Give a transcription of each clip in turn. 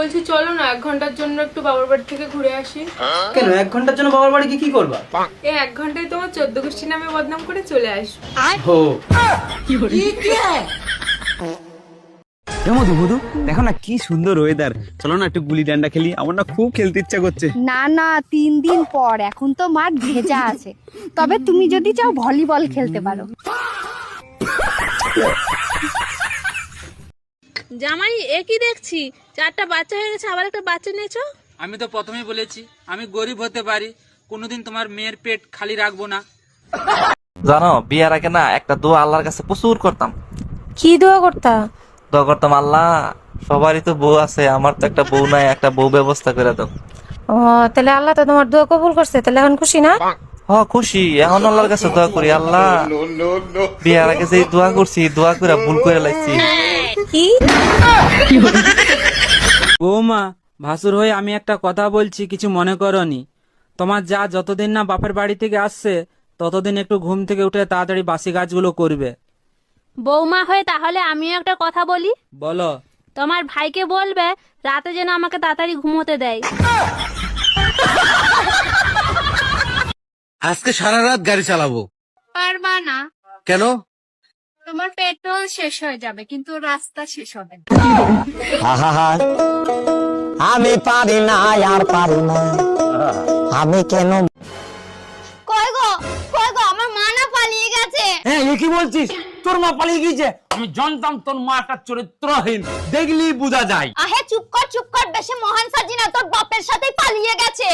বলছি চলো না 1 ঘন্টার জন্য একটু বাবার বাড়ি থেকে ঘুরে আসি। কেন 1 ঘন্টার জন্য বাবার বাড়ি কি করবা? এই 1 ঘন্টায় তোমার 14 গোষ্ঠী নামে বদনাম করে চলে আসবো। ও মধু মধু দেখো না কি সুন্দর ওয়েদার, চলো না একটু গুলি ডান্ডা খেলি, আমার না খুব খেলতে ইচ্ছা করছে। না না 3 দিন পর, এখন তো মাঠ ভেজা আছে। তবে তুমি যদি চাও ভলিবল খেলতে পারো। জামাই একই দেখছি, 4টা বাচ্চা হয়ে গেছে, আবার একটা বাচ্চা নিয়েছো। আমি তো প্রথমেই বলেছি আমি গরিব হতে পারি, কোনোদিন তোমার মেয়ের পেট খালি রাখবো না। জানো বিয়ার আগে না একটা দোয়া আল্লাহর কাছে প্রচুর করতাম। কি দোয়া করতা? দোয়া করতাম, আল্লাহ সবারই তো বউ আছে, আমার তো একটা বউ নাই, একটা বউ ব্যবস্থা করে দাও। ও তাহলে আল্লাহ তো তোমার দোয়া কবুল করছে, তাহলে এখন খুশি না? খুশি। এখন আল্লাহর কাছে দোয়া করি, আল্লাহ বিয়ার আগে যে দোয়া করছি, দোয়া করে ভুল করে লাগছি। কি বৌমা, ভাসুর হয়ে আমি একটা কথা বলছি, কিছু মনে করনি। তোমার যা যতদিন না বাপের বাড়ি থেকে আসছে ততদিন একটু ঘুম থেকে উঠে তাড়াতাড়ি বাসি কাজগুলো করবে। বৌমা হয়ে তাহলে আমিও একটা কথা বলি। বলো। তোমার ভাইকে বলবে রাতে যেন আমাকে তাড়াতাড়ি ঘুমোতে দেয়। আজকে সারা রাত গাড়ি চালাবো। পারবা না। কেন? তোমার পেট্রোল শেষ হয়ে যাবে, কিন্তু রাস্তা শেষ হবে না। আমি পারি না, আর পারি না, আমি কেন? কই গো আমার মা না পালিয়ে গেছে। হ্যাঁ এ কি বলছিস? তোর মা পালিয়ে গিয়েছে? আমি জানতাম তোর মা একটা চরিত্রহীন, দেখলি বোঝা যায়। আহে চুপ কর, বেশি মহান সাজি না, তোর বাপের সাথেই পালিয়ে গেছে।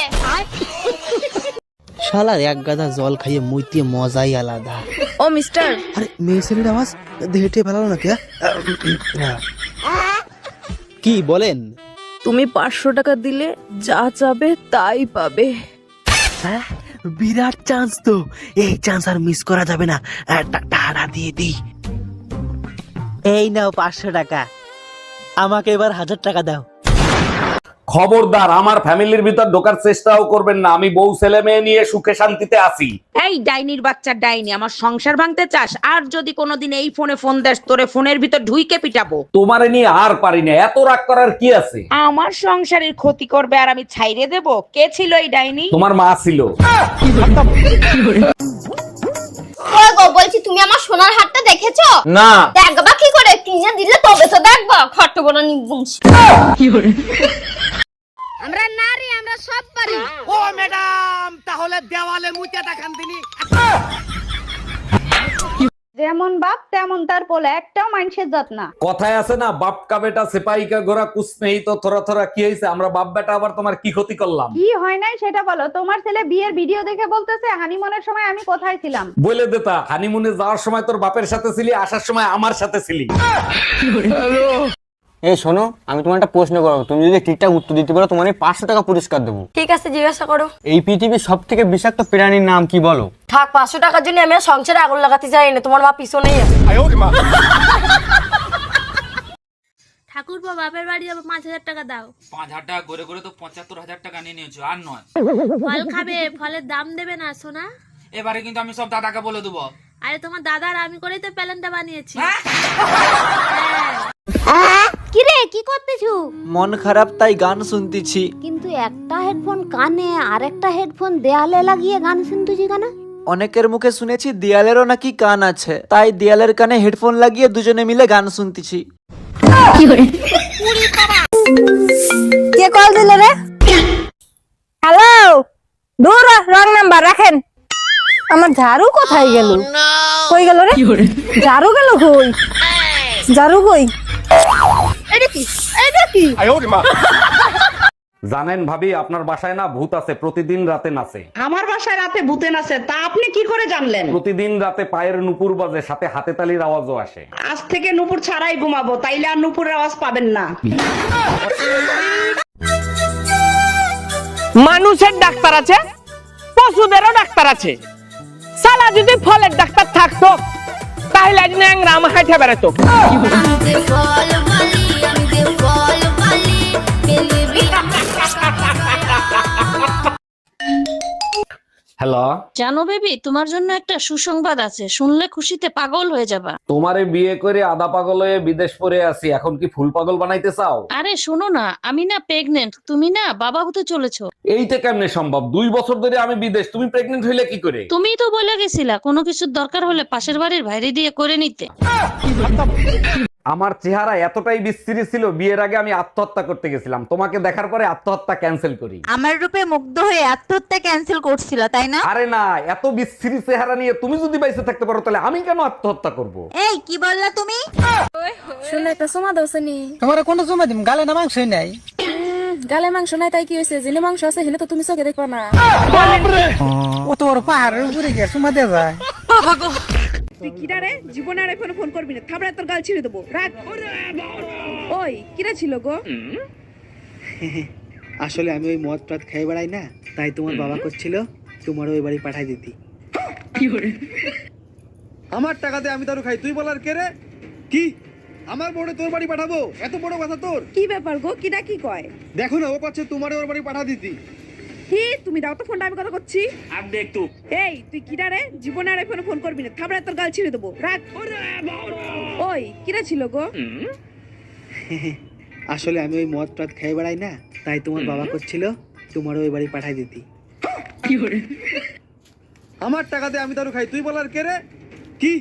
শালার এক গাদা জল খাইয়ে মুইতে মজাই আলাদা। ও মিস্টার, আরে মেয়ে ছেলের আওয়াজ দেহেটে ভালো না কে? কি বলেন? তুমি 500 টাকা দিলে যা চাবে তাই পাবে। হ্যাঁ, বিরাট চান্স তো, এই চান্স আর মিস করা যাবে না। টাকা দিয়ে দিই। এই নাও 500 টাকা, আমাকে এবার 1000 টাকা দাও। খবরদার আমার ফ্যামিলির ভিতর ঢোকার চেষ্টাও করবেন না, আমি বউ ছেলে মেয়ে নিয়ে সুখে শান্তিতে আছি। এই ডাইনির বাচ্চা ডাইনি, আমার সংসার ভাঙতে চাস? আর যদি কোনোদিন এই ফোন দেস, তোরে ফোনের ভিতর ঢুইকে পিটাবো। তোমারে নিয়ে আর পারি না, এত রাগ করার কি আছে? আমার সংসারের ক্ষতি করবে আর আমি ছাইরে দেব? কে ছিল এই ডাইনি? তোমার মা ছিল। কই গো বলছি, তুমি আমার সোনার হারটা দেখেছো? না। দেখবা কি করে, কিনে দিলে তবে তো দেখবা। খট্ট বড় নিবংশ। আমরা নারী, আমরা সব পারি। ও ম্যাডাম, তাহলে দেওয়ালে মুইতে দেখান দিনি। যেমন বাপ তেমন তার পোলা, একটাও মানুষের জাত না। কথায় আছে না, বাপ কা বেটা সিপাহি কা ঘোড়া কুছ নেই তো থোড়া থোড়া। কি হয়েছে? আমরা বাপ বেটা আবার তোমার কি ক্ষতি করলাম? কি হয় নাই সেটা বলো। তোমার ছেলে বিয়ের ভিডিও দেখে বলতেছে হানিমুনের সময় আমি কোথায় ছিলাম। বলে দেতা, হানিমুনে যাওয়ার সময় তোর বাপের সাথে ছিলি, আসার সময় আমার সাথে ছিলি। এই শোনো, আমি তোমার একটা প্রশ্ন করবো, তুমি যদি ঠিকঠাক উত্তর দিতে পারো তোমার 500 টাকা পুরস্কার দেবো। ঠিক আছে, জিজ্ঞাসা করো। এই পৃথিবীর সব থেকে বিষাক্ত প্রাণীর নাম কি বলো? থাক, 500 টাকার জন্য আমি সংসারে আগুন লাগাতে চাই না। তোমার মা পিছনেই আছে। ঠাকুর বাপের বাড়ি যাবো, 5000 টাকা দাও। 5000 টাকা করে করে তো 75,000 টাকা নিয়ে নিয়েছো, আর নয়। ফল খাবে, ফলের দাম দেবে না সোনা। এবারে কিন্তু আমি সব দাদাকে বলে দেবো। আরে তোমার দাদার আমি করেই তো প্ল্যানটা বানিয়েছি। কি রে, কি করতেছু? মন খারাপ তাই গান শুনতেছি। কিন্তু একটা হেডফোন কানে আর একটা হেডফোন দেয়ালে লাগিয়ে গান শুনতেছি কেন? অনেকের মুখে শুনেছি দেয়ালেরও নাকি কান আছে, তাই দেয়ালের কানে হেডফোন লাগিয়ে দুজনে মিলে গান শুনতেছি। কে কল দিলে রে? হ্যালো, দূর রং নাম্বার রাখেন। আমার ঝাড়ু কোথায় গেল? কই গেল রে? ঝাড়ু গেল কই? ঝাড়ু কই? এটা কি? জানেন ভাবি, আপনার বাসায় না ভূত আছে, প্রতিদিন রাতে নাচে। আমার বাসায় রাতে ভূতে নাচে, তা আপনি কি করে জানলেন? প্রতিদিন রাতে পায়ের নুপুর বাজে, সাথে হাতে তালির আওয়াজও আসে। আজ থেকে নুপুর ছাড়াই ঘুমাবো, তাইলে আর নুপুরের আওয়াজ পাবেন না। মানুষের ডাক্তার আছে, পশুদেরও ডাক্তার আছে। সালা যদি ফলের ডাক্তার থাকতো তাহলে আজ ন্যাংরা আমার হাঁটে বেড়াতো। হ্যালো, জানো বেবি, তোমার জন্য একটা সুসংবাদ আছে, শুনলে খুশিতে পাগল হয়ে যাবা। তোমারে বিয়ে করে আধা পাগল হয়ে বিদেশ পড়ে আছি, এখন কি ফুল পাগল বানাইতে চাও? আরে শোনো না, আমি না প্রেগনেন্ট, তুমি না বাবা হতে চলেছো। এইটা কেমনে সম্ভব? 2 বছর ধরে আমি বিদেশ, তুমি প্রেগনেন্ট হইলে কি করে? তুমিই তো বলে গেছিলা কোনো কিছুর দরকার হলে পাশের বাড়ির বাইরে দিয়ে করে নিতে। আমার চেহারা এতটাই বিশ্রী ছিল, বিয়ের আগে আমি আত্মহত্যা করতে গেছিলাম, তোমাকে দেখার পরে আত্মহত্যা ক্যান্সেল করি। আমার রূপে মুগ্ধ হয়ে আত্মহত্যা ক্যান্সেল করছিল তাই না? আরে না, এত বিশ্রী চেহারা নিয়ে তুমি যদি বাইসে থাকতে পারো তাহলে আমি কেন আত্মহত্যা করব? এই কি বললা তুমি? শুনে একটা সমা দোসনি তোমার কোন সময় দিম? গালে না মাংসই নাই? গালে মাংস নাই তাই কি হয়েছে? জেনে মাংস আছে হেলে তো তুমি চোখে দেখবা না। ও তো ওর পাহাড়ের উপরে গিয়ে সময় দেওয়া যায়। তুই কিরারে জীবনে আর এখন ফোন করবি না, থাবড়া তোর গাল ছিঁড়ে দেবো, রাখ। ওই কিরা ছিল গো? আসলে আমি ওই মদ টদ খাই বেড়াই না, তাই তোমার বাবা করছিল তোমার ওই বাড়ি পাঠাই দিতি। আমার টাকাতে আমি দারু খাই, তুই বলার কে রে? কি আমার বড় তোর বাড়ি পাঠাবো? এত বড় কথা তোর? কি ব্যাপার গো, কিরা কি কয়? দেখো না, ও পাচ্ছে তোমার ওর বাড়ি পাঠা দিতি। কি তুমি দাও তো ফোনটা, আমি কথা করছি। এই তুই কিরারে জীবনে আর এখন ফোন করবি না, থাবড়া তোর গাল ছিঁড়ে দেবো, রাখ। ওই কিরা ছিল গো? আসলে আমি ওই মদ টদ খাই বেড়াই না, তাই তোমার বাবা করছিল তোমার ওই বাড়ি পাঠাই দিতি। আমার টাকাতে আমি দারু খাই, তুই বলার কে রে? কি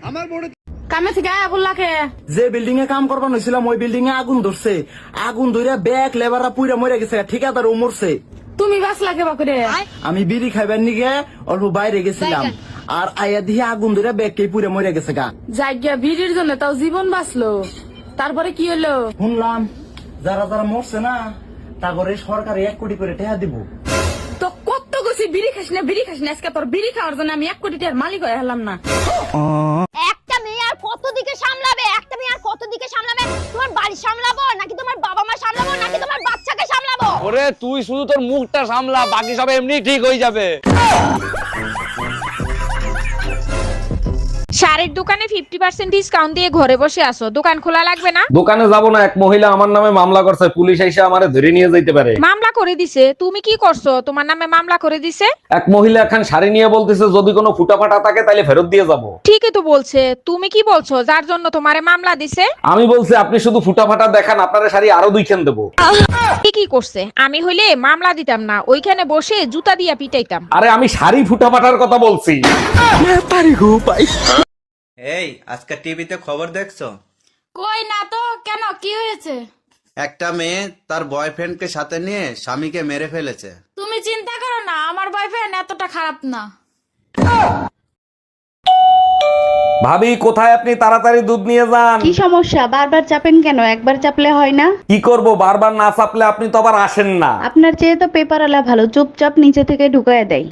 আমার বড় কামে থেকে আয়া বললাকে যে বিল্ডিং এ কাম করবার হয়েছিলাম ওই বিল্ডিং এ আগুন ধরছে, আগুন ধরে ব্যাগ লেবাররা পুইরা মরে গেছে, ঠিকাদার ও মরছে। তুমি বাস লাগে বাকুরে। আমি বিড়ি খাইবার নিগে অল্প বাইরে গেছিলাম, আর আয়া দিয়ে আগুন ধরে ব্যাগ কে পুইরা মরে গেছে গা। জায়গা ভিড়ের জন্য তাও জীবন বাঁচলো, তারপরে কি হলো? শুনলাম যারা যারা মরছে না তারপরে সরকার 1 কোটি করে টাকা দিব। তো কত গেছি বিড়ি খাস না, বিড়ি খাস না, আজকে তোর বিড়ি খাওয়ার জন্য আমি 1 কোটি টাকার মালিক হয়ে হলাম না। একটা মেয়ে আর কত দিকে সামলাবে? একটা মেয়ে আর কত দিকে সামলাবে? তোমার বাড়ি সামলাবো নাকি তোমার বাবা মা সামলাবো নাকি তোমার বাচ্চাকে সামলাবো? ওরে তুই শুধু তোর মুখটা সামলা, বাকি সব এমনি ঠিক হয়ে যাবে। শাড়ির দোকানে 50% ডিসকাউন্ট দিয়ে ঘরে বসে আছো, দোকান খোলা লাগবে না? দোকানে যাব না, এক মহিলা আমার নামে মামলা করছে, পুলিশ এসে আমারে ধরে নিয়ে যাইতে পারে। মামলা করে দিছে? তুমি কি করছো তোমার নামে মামলা করে দিছে? এক মহিলা এখন শাড়ি নিয়ে বলতেছে যদি কোনো ফুটাফাটা থাকে তাহলে ফেরত দিয়ে যাব। ঠিকই তো বলছে, তুমি কি বলছো যার জন্য তোমারে মামলা দিছে? আমি বলছি আপনি শুধু ফুটাফাটা দেখান, আপনার শাড়ি আরো 2 খান দেবো। কি করছে? আমি হইলে মামলা দিতাম না, ওইখানে বসে জুতা দিয়া পিটাইতাম। আরে আমি শাড়ি ফুটাফাটার কথা বলছি। এই আজকে টিভিতে খবর দেখছো? কই না তো, কেন কি হয়েছে? একটা মেয়ে তার বয়ফ্রেন্ডকে সাথে নিয়ে স্বামীকে মেরে ফেলেছে। তুমি চিন্তা করো না, আমার বয়ফ্রেন্ড এতটা খারাপ না। ভাবি কোথায় আপনি? তাড়াতাড়ি দুধ নিয়ে যান। কি সমস্যা? বারবার চাপেন কেন? একবার চাপলে হয় না? কি করব, বারবার না চাপলে আপনি তো আবার আসেন না। আপনার চেয়ে তো পেপারওয়ালা ভালো, চুপচাপ নিচে থেকে ঢুকায় দেয়।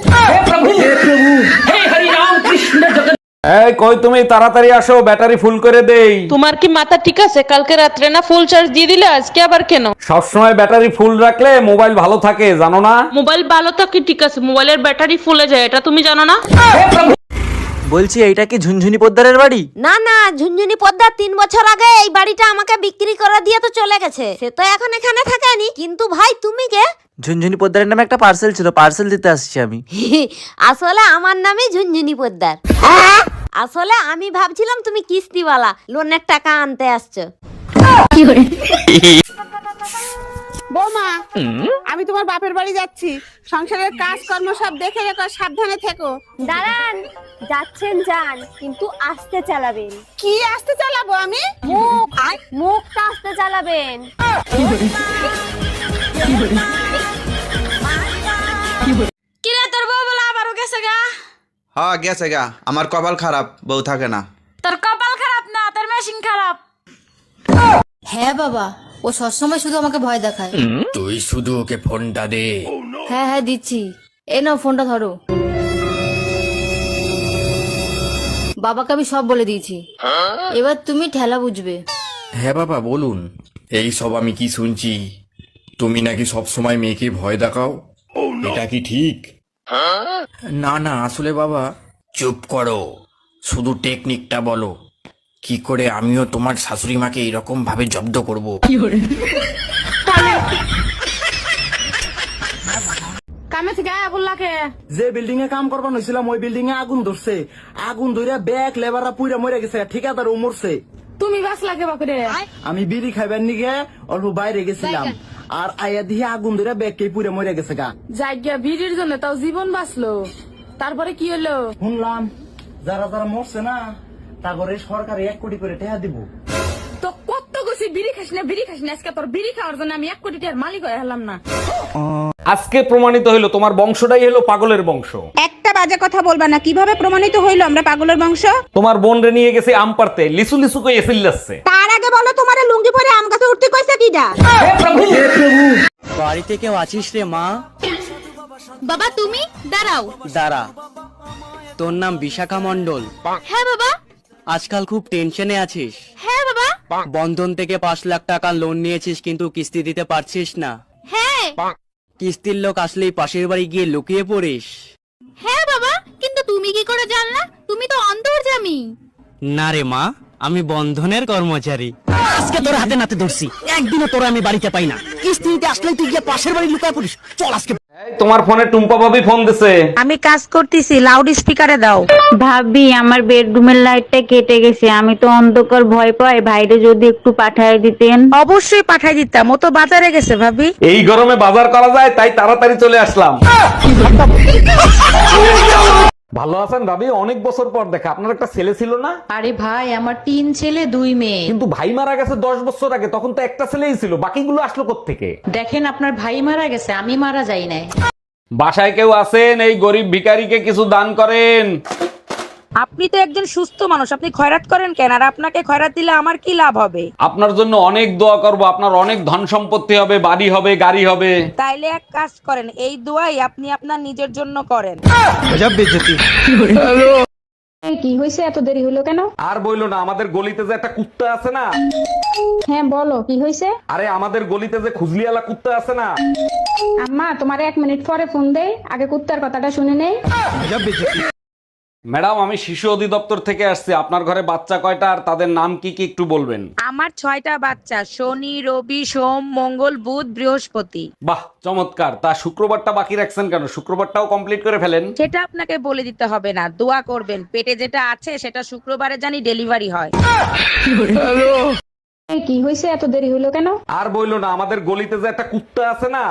এই কই তুমি? তাড়াতাড়ি আসো, ব্যাটারি ফুল করে দেই। তোমার কি মাথা ঠিক আছে? কালকে রাত্রে না ফুল চার্জ দিয়ে দিলে, আজকে আবার কেন? সবসময় ব্যাটারি ফুল রাখলে মোবাইল ভালো থাকে, জানো না? মোবাইল ভালো থাকে ঠিক আছে, মোবাইলের ব্যাটারি ফুলে যায়, এটা তুমি জানো না? বলছি এইটা কি ঝুনঝুনি পোদ্দারের বাড়ি? না না, ঝুনঝুনি পদ্মার 3 বছর আগে এই বাড়িটা আমাকে বিক্রি করে দিয়ে তো চলে গেছে, সে তো এখন এখানে থাকেনি। কিন্তু ভাই তুমি কে? ঝুনঝুনি পোদ্দারের নামে একটা পার্সেল ছিল, পার্সেল দিতে আসছি আমি। আসলে আমার নামই ঝুনঝুনি পদ্মার। আসলে আমি ভাবছিলাম তুমি কিস্তিওয়ালা, লোনের টাকা আনতে আসছো। বৌমা, আমি তোমার বাপের বাড়ি যাচ্ছি, সংসারের কাজ কর্ম সব দেখে রেখো, সাবধানে থেকো। দাঁড়ান, যাচ্ছেন যান, কিন্তু আস্তে চালাবেন। কি আসতে চালাবো আমি? মুখটা আস্তে চালাবেন। কিরে তোর বউ বলে আবারও গেছে গা? হ্যাঁ গেছে গা, আমার কপাল খারাপ, বউ থাকে না। তোর কপাল খারাপ না, তোর মেশিন খারাপ। হ্যাঁ বাবা, ও সবসময় শুধু আমাকে ভয় দেখায়। তুই শুধু ওকে ফোনটা দে। হ্যাঁ হ্যাঁ দিচ্ছি, এই নাও ফোনটা ধরো। বাবাকে আমি সব বলে দিয়েছি, এবার তুমি ঠেলা বুঝবে। হ্যাঁ বাবা বলুন। এই সব আমি কি শুনছি, তুমি নাকি সব সময় মেয়েকে ভয় দেখাও, এটা কি ঠিক? না না, আসলে বাবা। চুপ করো, শুধু টেকনিকটা বলো, কি করে আমিও তোমার শাশুড়ি মাকে এরকম ভাবে জব্দ করব। কামে সামনে থেকে আয়া বললাকে যে বিল্ডিং এ কাম করবার হয়েছিলাম ওই বিল্ডিং এ আগুন ধরছে, আগুন ধরে ব্যাগ লেবাররা পুইরা মরে গেছে, ঠিকাদার ও মরছে। তুমি বাঁচলাকে বাকরে আমি বিড়ি খাইবার নিগে অল্প বাইরে গেছিলাম, আর আয়া দিয়ে আগুন ধরে ব্যাগ কে পুইরা মরে গেছে গা। জায়গা ভিড়ির জন্য তাও জীবন বাঁচলো, তারপরে কি হলো? শুনলাম যারা যারা মরছে না তারপরে সরকারে 1 কোটি করে টাকা দিব। তো কত গেছি বিড়ি খাস না আজকে তোর বিড়ি খাওয়ার জন্য আমি 1 কোটি টাকার মালিক হয়ে হলাম না। আজকে প্রমাণিত হইলো তোমার বংশটাই হলো পাগলের বংশ। একটা বাজে কথা বলবা না। কিভাবে প্রমাণিত হইলো আমরা পাগলের বংশ? তোমার বোন রে নিয়ে গেছে আম পারতে, লিসু লিসু কই এসিল যাচ্ছে। তার আগে বলো তোমার লুঙ্গি পরে আম গাছে উঠতে কইছে কিডা? বাড়িতে কেউ আছিস রে মা? বাবা তুমি দাঁড়াও। দাঁড়া, তোর নাম বিশাখা মণ্ডল? হ্যাঁ বাবা। আজকাল খুব টেনশনে আছিস? হ্যাঁ বাবা। বন্ধন থেকে 5 লাখ টাকা লোন নিয়েছিস কিন্তু কিস্তি দিতে পারছিস না? হ্যাঁ। কিস্তির লোক আসলেই পাশের বাড়ি গিয়ে লুকিয়ে পড়িস? হ্যাঁ বাবা, কিন্তু তুমি কি করে জানলা? তুমি তো অন্তর্যামী। না রে মা, আমি বন্ধনের কর্মচারী। আজকে তোর হাতে নাতে ধরছি, একদিনও তোর আমি বাড়িতে পাই না। কিস্তি দিতে আসলেই তুই গিয়ে পাশের বাড়ি লুকিয়ে পড়িস। চল আজকে। তোমার ফোনে টুম্পা ভাবি ফোন দিছে। আমি কাজ করতেছি, লাউড স্পিকারে দাও। ভাবি আমার বেডরুমের লাইটটা কেটে গেছে, আমি তো অন্ধকার ভয় পাই, ভাইরে যদি একটু পাঠায় দিতেন। অবশ্যই পাঠাই দিতাম, ও তো বাজারে গেছে ভাবি। এই গরমে বাজার করা যায় তাই তাড়াতাড়ি চলে আসলাম। ভালো আছেন ভাবি? অনেক বছর পর দেখা। আপনার একটা ছেলে ছিল না? আরে ভাই, আমার 3 ছেলে 2 মেয়ে। কিন্তু ভাই মারা গেছে 10 বছর আগে, তখন তো একটা ছেলেই ছিল, বাকিগুলো আসলো কোত্থেকে? দেখেন আপনার ভাই মারা গেছে, আমি মারা যাই নাই। বাসায় কেউ আছেন? এই গরিব ভিখারিকে কিছু দান করেন। আপনি তো একজন সুস্থ মানুষ, আপনি খয়রাত করেন কেন? আর আপনাকে খয়রাত দিলে আমার কি লাভ হবে? আপনার জন্য অনেক দোয়া করব, আপনার অনেক ধন সম্পত্তি হবে, বাড়ি হবে, গাড়ি হবে। তাইলে এক কাজ করেন, এই দোয়াই আপনি আপনার নিজের জন্য করেন। কি হয়েছে, এত দেরি হলো কেন? আর বইলো না, আমাদের গলিতে যে একটা কুত্তা আছে না। হ্যাঁ বলো, কি হয়েছে? আরে আমাদের গলিতে যে খুজলিওয়ালা কুত্তা আছে না। আম্মা তোমার 1 মিনিট পরে ফোন দেই, আগে কুত্তার কথাটা শুনে নেই। ম্যাডাম, আমি শিশু অধিদপ্তর থেকে আসছি। আপনার ঘরে বাচ্চা কয়টা আর তাদের নাম কি কি একটু বলবেন? আমার 6টা বাচ্চা, শনি, রবি, সোম, মঙ্গল, বুধ, বৃহস্পতি। বাহ, চমৎকার। তা শুক্রবারটা বাকি রাখছেন কেন? শুক্রবারটাও কমপ্লিট করে ফেলেন। সেটা আপনাকে বলে দিতে হবে না, দোয়া করবেন পেটে যেটা আছে সেটা শুক্রবারে জানি ডেলিভারি হয়। কি হয়েছে, এত দেরি হলো কেন? আর বইলো না, আমাদের গলিতে যে একটা কুত্তা আছে না।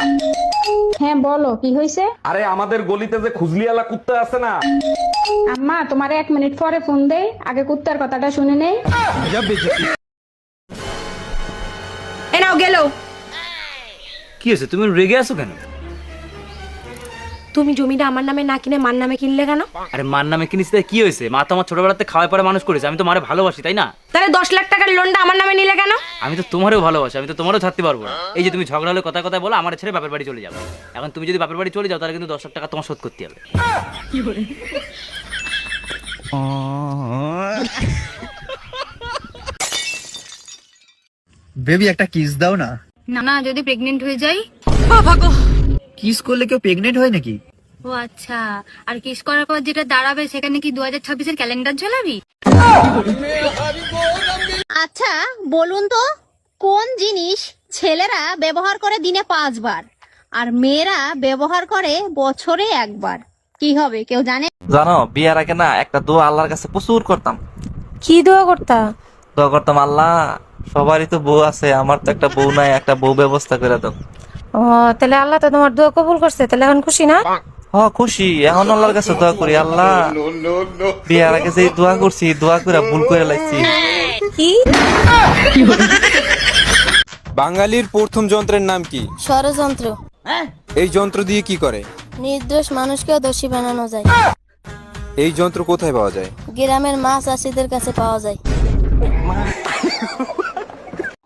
হ্যাঁ বলো, কি হয়েছে? আরে আমাদের গলিতে যে খুজলিওয়ালা কুত্তা আছে না। আম্মা তোমার 1 মিনিট পরে ফোন দেই, আগে কুত্তার কথাটা শুনে নেই। এ নাও গেল। কি হয়েছে, তুমি রেগে আছো কেন? তুমি জমিটা আমার নামে না কিনে মার নামে কিনলে কেন? আরে মার নামে কিনিস তাই কি হয়েছে? মা তো আমার ছোটবেলাতে খাওয়াই পরে মানুষ করেছে, আমি তো মারে ভালোবাসি, তাই না? তাহলে 10 লাখ টাকার লোনটা আমার নামে নিলে কেন? আমি তো তোমারও ভালোবাসি, আমি তো তোমারও ছাড়তে পারবো না। এই যে তুমি ঝগড়া হলে কথা কথা বলো, আমার ছেড়ে বাপের বাড়ি চলে যাবে। এখন তুমি যদি বাপের বাড়ি চলে যাও তাহলে কিন্তু 10 লাখ টাকা তোমার শোধ করতে হবে। বেবি একটা কিস দাও না। না যদি প্রেগনেন্ট হয়ে যাই? কিস করলে কেউ প্রেগনেন্ট হয় নাকি? ও আচ্ছা, আর কিস করার পর যেটা দাঁড়াবে সেখানে কি 2026-এর ক্যালেন্ডার ঝোলাবি? আচ্ছা বলুন তো, কোন জিনিস ছেলেরা ব্যবহার করে দিনে 5 বার আর মেয়েরা ব্যবহার করে বছরে 1 বার? কি হবে কেউ জানে? জানো, বিয়ার আগে না একটা দোয়া আল্লাহর কাছে প্রচুর করতাম। কি দোয়া করতা? দোয়া করতাম, আল্লাহ সবারই তো বউ আছে, আমার তো একটা বউ নাই, একটা বউ ব্যবস্থা করে দাও। ও তাহলে আল্লাহ তো তোমার দোয়া কবুল করছে, তাহলে এখন খুশি না? খুশি। এখন আল্লাহর কাছে দোয়া করি, আল্লাহ বিয়ার আগে যে দোয়া করছি, দোয়া করে ভুল করে লাগছি। কি? বাঙালির প্রথম যন্ত্রের নাম কি? ষড়যন্ত্র। এই যন্ত্র দিয়ে কি করে? নির্দোষ মানুষকেও দোষী বানানো যায়। এই যন্ত্র কোথায় পাওয়া যায়? গ্রামের মাছ চাষীদের কাছে পাওয়া যায়।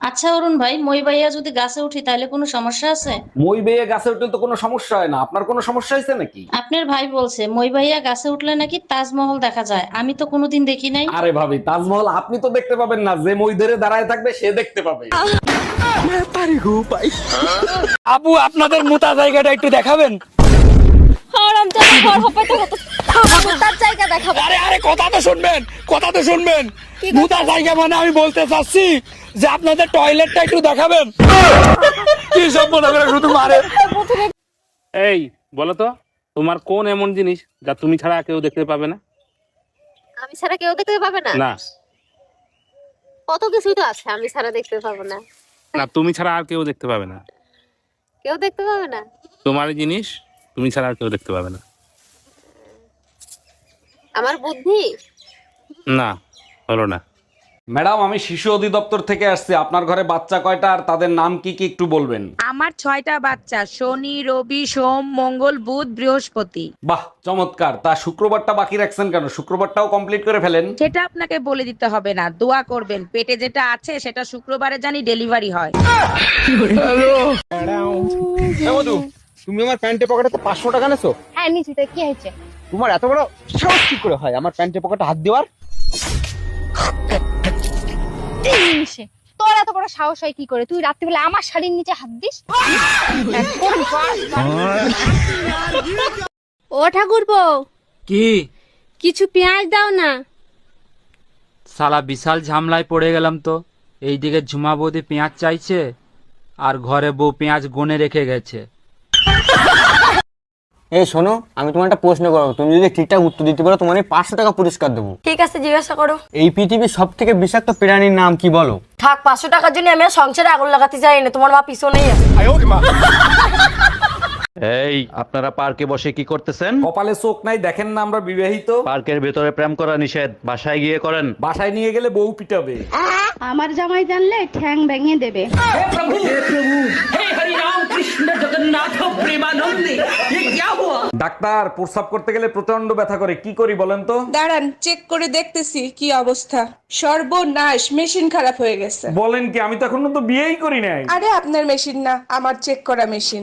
আচ্ছা অরুণ ভাই, মই ভাইয়া যদি গাছে উঠি তাহলে কোনো সমস্যা আছে? মই বেয়ে গাছে উঠলে তো কোনো সমস্যা হয় না। আপনার কোনো সমস্যা হয়েছে নাকি? আপনার ভাই বলছে মই ভাইয়া গাছে উঠলে নাকি তাজমহল দেখা যায়, আমি তো কোনোদিন দেখি নাই। আরে ভাবি, তাজমহল আপনি তো দেখতে পাবেন না, যে মই ধরে দাঁড়ায় থাকবে সে দেখতে পাবে। আবু, আপনাদের মোটা জায়গাটা একটু দেখাবেন? আরে আরে কথা তো শুনবেন। মোটা জায়গা মানে আমি বলতে চাচ্ছি যে আপনাদের টয়লেটটা একটু দেখাবেন। কি সব মনে করে শুধু মারে। এই বলো তো, তোমার কোন এমন জিনিস যা তুমি ছাড়া কেউ দেখতে পাবে না? আমি ছাড়া কেউ দেখতে পাবে না? না কত কিছুই তো আছে আমি ছাড়া দেখতে পাবো না। না, তুমি ছাড়া আর কেউ দেখতে পাবে না। কেউ দেখতে পাবে না? তোমার জিনিস তুমি ছাড়া আর কেউ দেখতে পাবে না। আমার বুদ্ধি? না, হলো না। ম্যাডাম, আমি শিশু অধিদপ্তর থেকে আসছি। আপনার ঘরে বাচ্চা কয়টা আর তাদের নাম কি কি একটু বলবেন? আমার 6টা বাচ্চা, শনি, রবি, সোম, মঙ্গল, বুধ, বৃহস্পতি। বাহ, চমৎকার। তা শুক্রবারটা বাকি রাখছেন কেন? শুক্রবারটাও কমপ্লিট করে ফেলেন। সেটা আপনাকে বলে দিতে হবে না, দোয়া করবেন পেটে যেটা আছে সেটা শুক্রবারে জানি ডেলিভারি হয়। তুমি আমার প্যান্টের পকেটে 500 টাকা নেছো? হ্যাঁ নিচে, কি হয়েছে? তোমার এত বড় সাহস কি করে হয় আমার প্যান্টের পকেটে হাত দেওয়ার? তোর এত বড় সাহস হয় কি করে? তুই রাত্রিবেলা আমার শাড়ির নিচে হাত দিস? ও ঠাকুরপো, কি কিছু পেঁয়াজ দাও না। সালা বিশাল ঝামলায় পড়ে গেলাম তো। এইদিকে ঝুমা বৌদি পেঁয়াজ চাইছে আর ঘরে বউ পেঁয়াজ গনে রেখে গেছে। এই শোনো, আমি তোমার একটা প্রশ্ন করবো, তুমি যদি ঠিকঠাক উত্তর দিতে পারো তোমার 500 টাকা পুরস্কার দেবো। ঠিক আছে, জিজ্ঞাসা করো। এই পৃথিবীর সব থেকে বিষাক্ত প্রাণীর নাম কি বলো? থাক, 500 টাকার জন্য আমি আর সংসারে আগুন লাগাতে চাই না। তোমার মা পিছনেই আছে। এই আপনারা পার্কে বসে কি করতেছেন? কপালে চোখ নাই দেখেন না আমরা বিবাহিত? পার্কের ভেতরে প্রেম করা নিষেধ, বাসায় গিয়ে করেন। বাসায় নিয়ে গেলে বউ পিটাবে। আমার জামাই জানলে ঠ্যাং ভেঙে দেবে। ডাক্তার, প্রস্রাব করতে গেলে প্রচন্ড ব্যথা করে, কি করি বলেন তো? দাঁড়ান, চেক করে দেখতেছি কি অবস্থা। সর্বনাশ, মেশিন খারাপ হয়ে গেছে। বলেন কি? আমি তো এখনো তো বিয়েই করি নাই। আরে আপনার মেশিন না, আমার চেক করা মেশিন।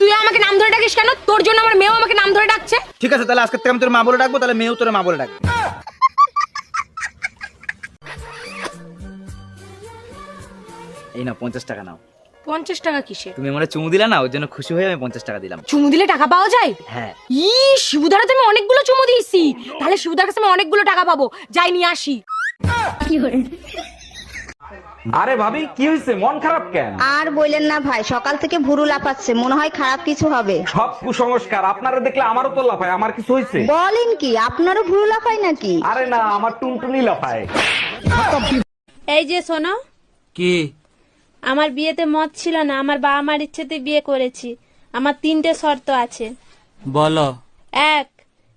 তুই আমাকে নাম ধরে ডাকিস কেন? তোর জন্য আমার মেয়েও আমাকে নাম ধরে ডাকছে। ঠিক আছে, তাহলে আজকে থেকে আমি তোর মা বলে ডাকবো, তাহলে মেয়েও তোর মা বলে ডাকবে। এই না 50 টাকা নাও। 50 টাকা কিসে? তুমি আমার চুমু দিলা না, ওর জন্য খুশি হয়ে আমি 50 টাকা দিলাম। চুমু দিলে টাকা পাওয়া যায়? হ্যাঁ। শিবুদারে তুমি অনেকগুলো চুমু দিয়েছি, তাহলে শিবুদার কাছে আমি অনেকগুলো টাকা পাবো। যাই নিয়ে আসি। আরে ভাবি, কি হয়েছে? মন খারাপ কেন? আর বললেন না ভাই, সকাল থেকে ভুরু লাফাচ্ছে, মনে হয় খারাপ কিছু হবে। সব কুসংস্কার। আপনারা দেখলে আমারও তো লাফায়। আমার কিছু হয়েছে? বলেন কি, আপনারও ভুরু লাফায় নাকি? আরে না, আমার টুনটুনি লাফায়। এই যে শোনো, কি? আমার বিয়েতে মত ছিল না, আমার বাবা মার ইচ্ছেতে বিয়ে করেছি। আমার 3টে শর্ত আছে। বলো। 1,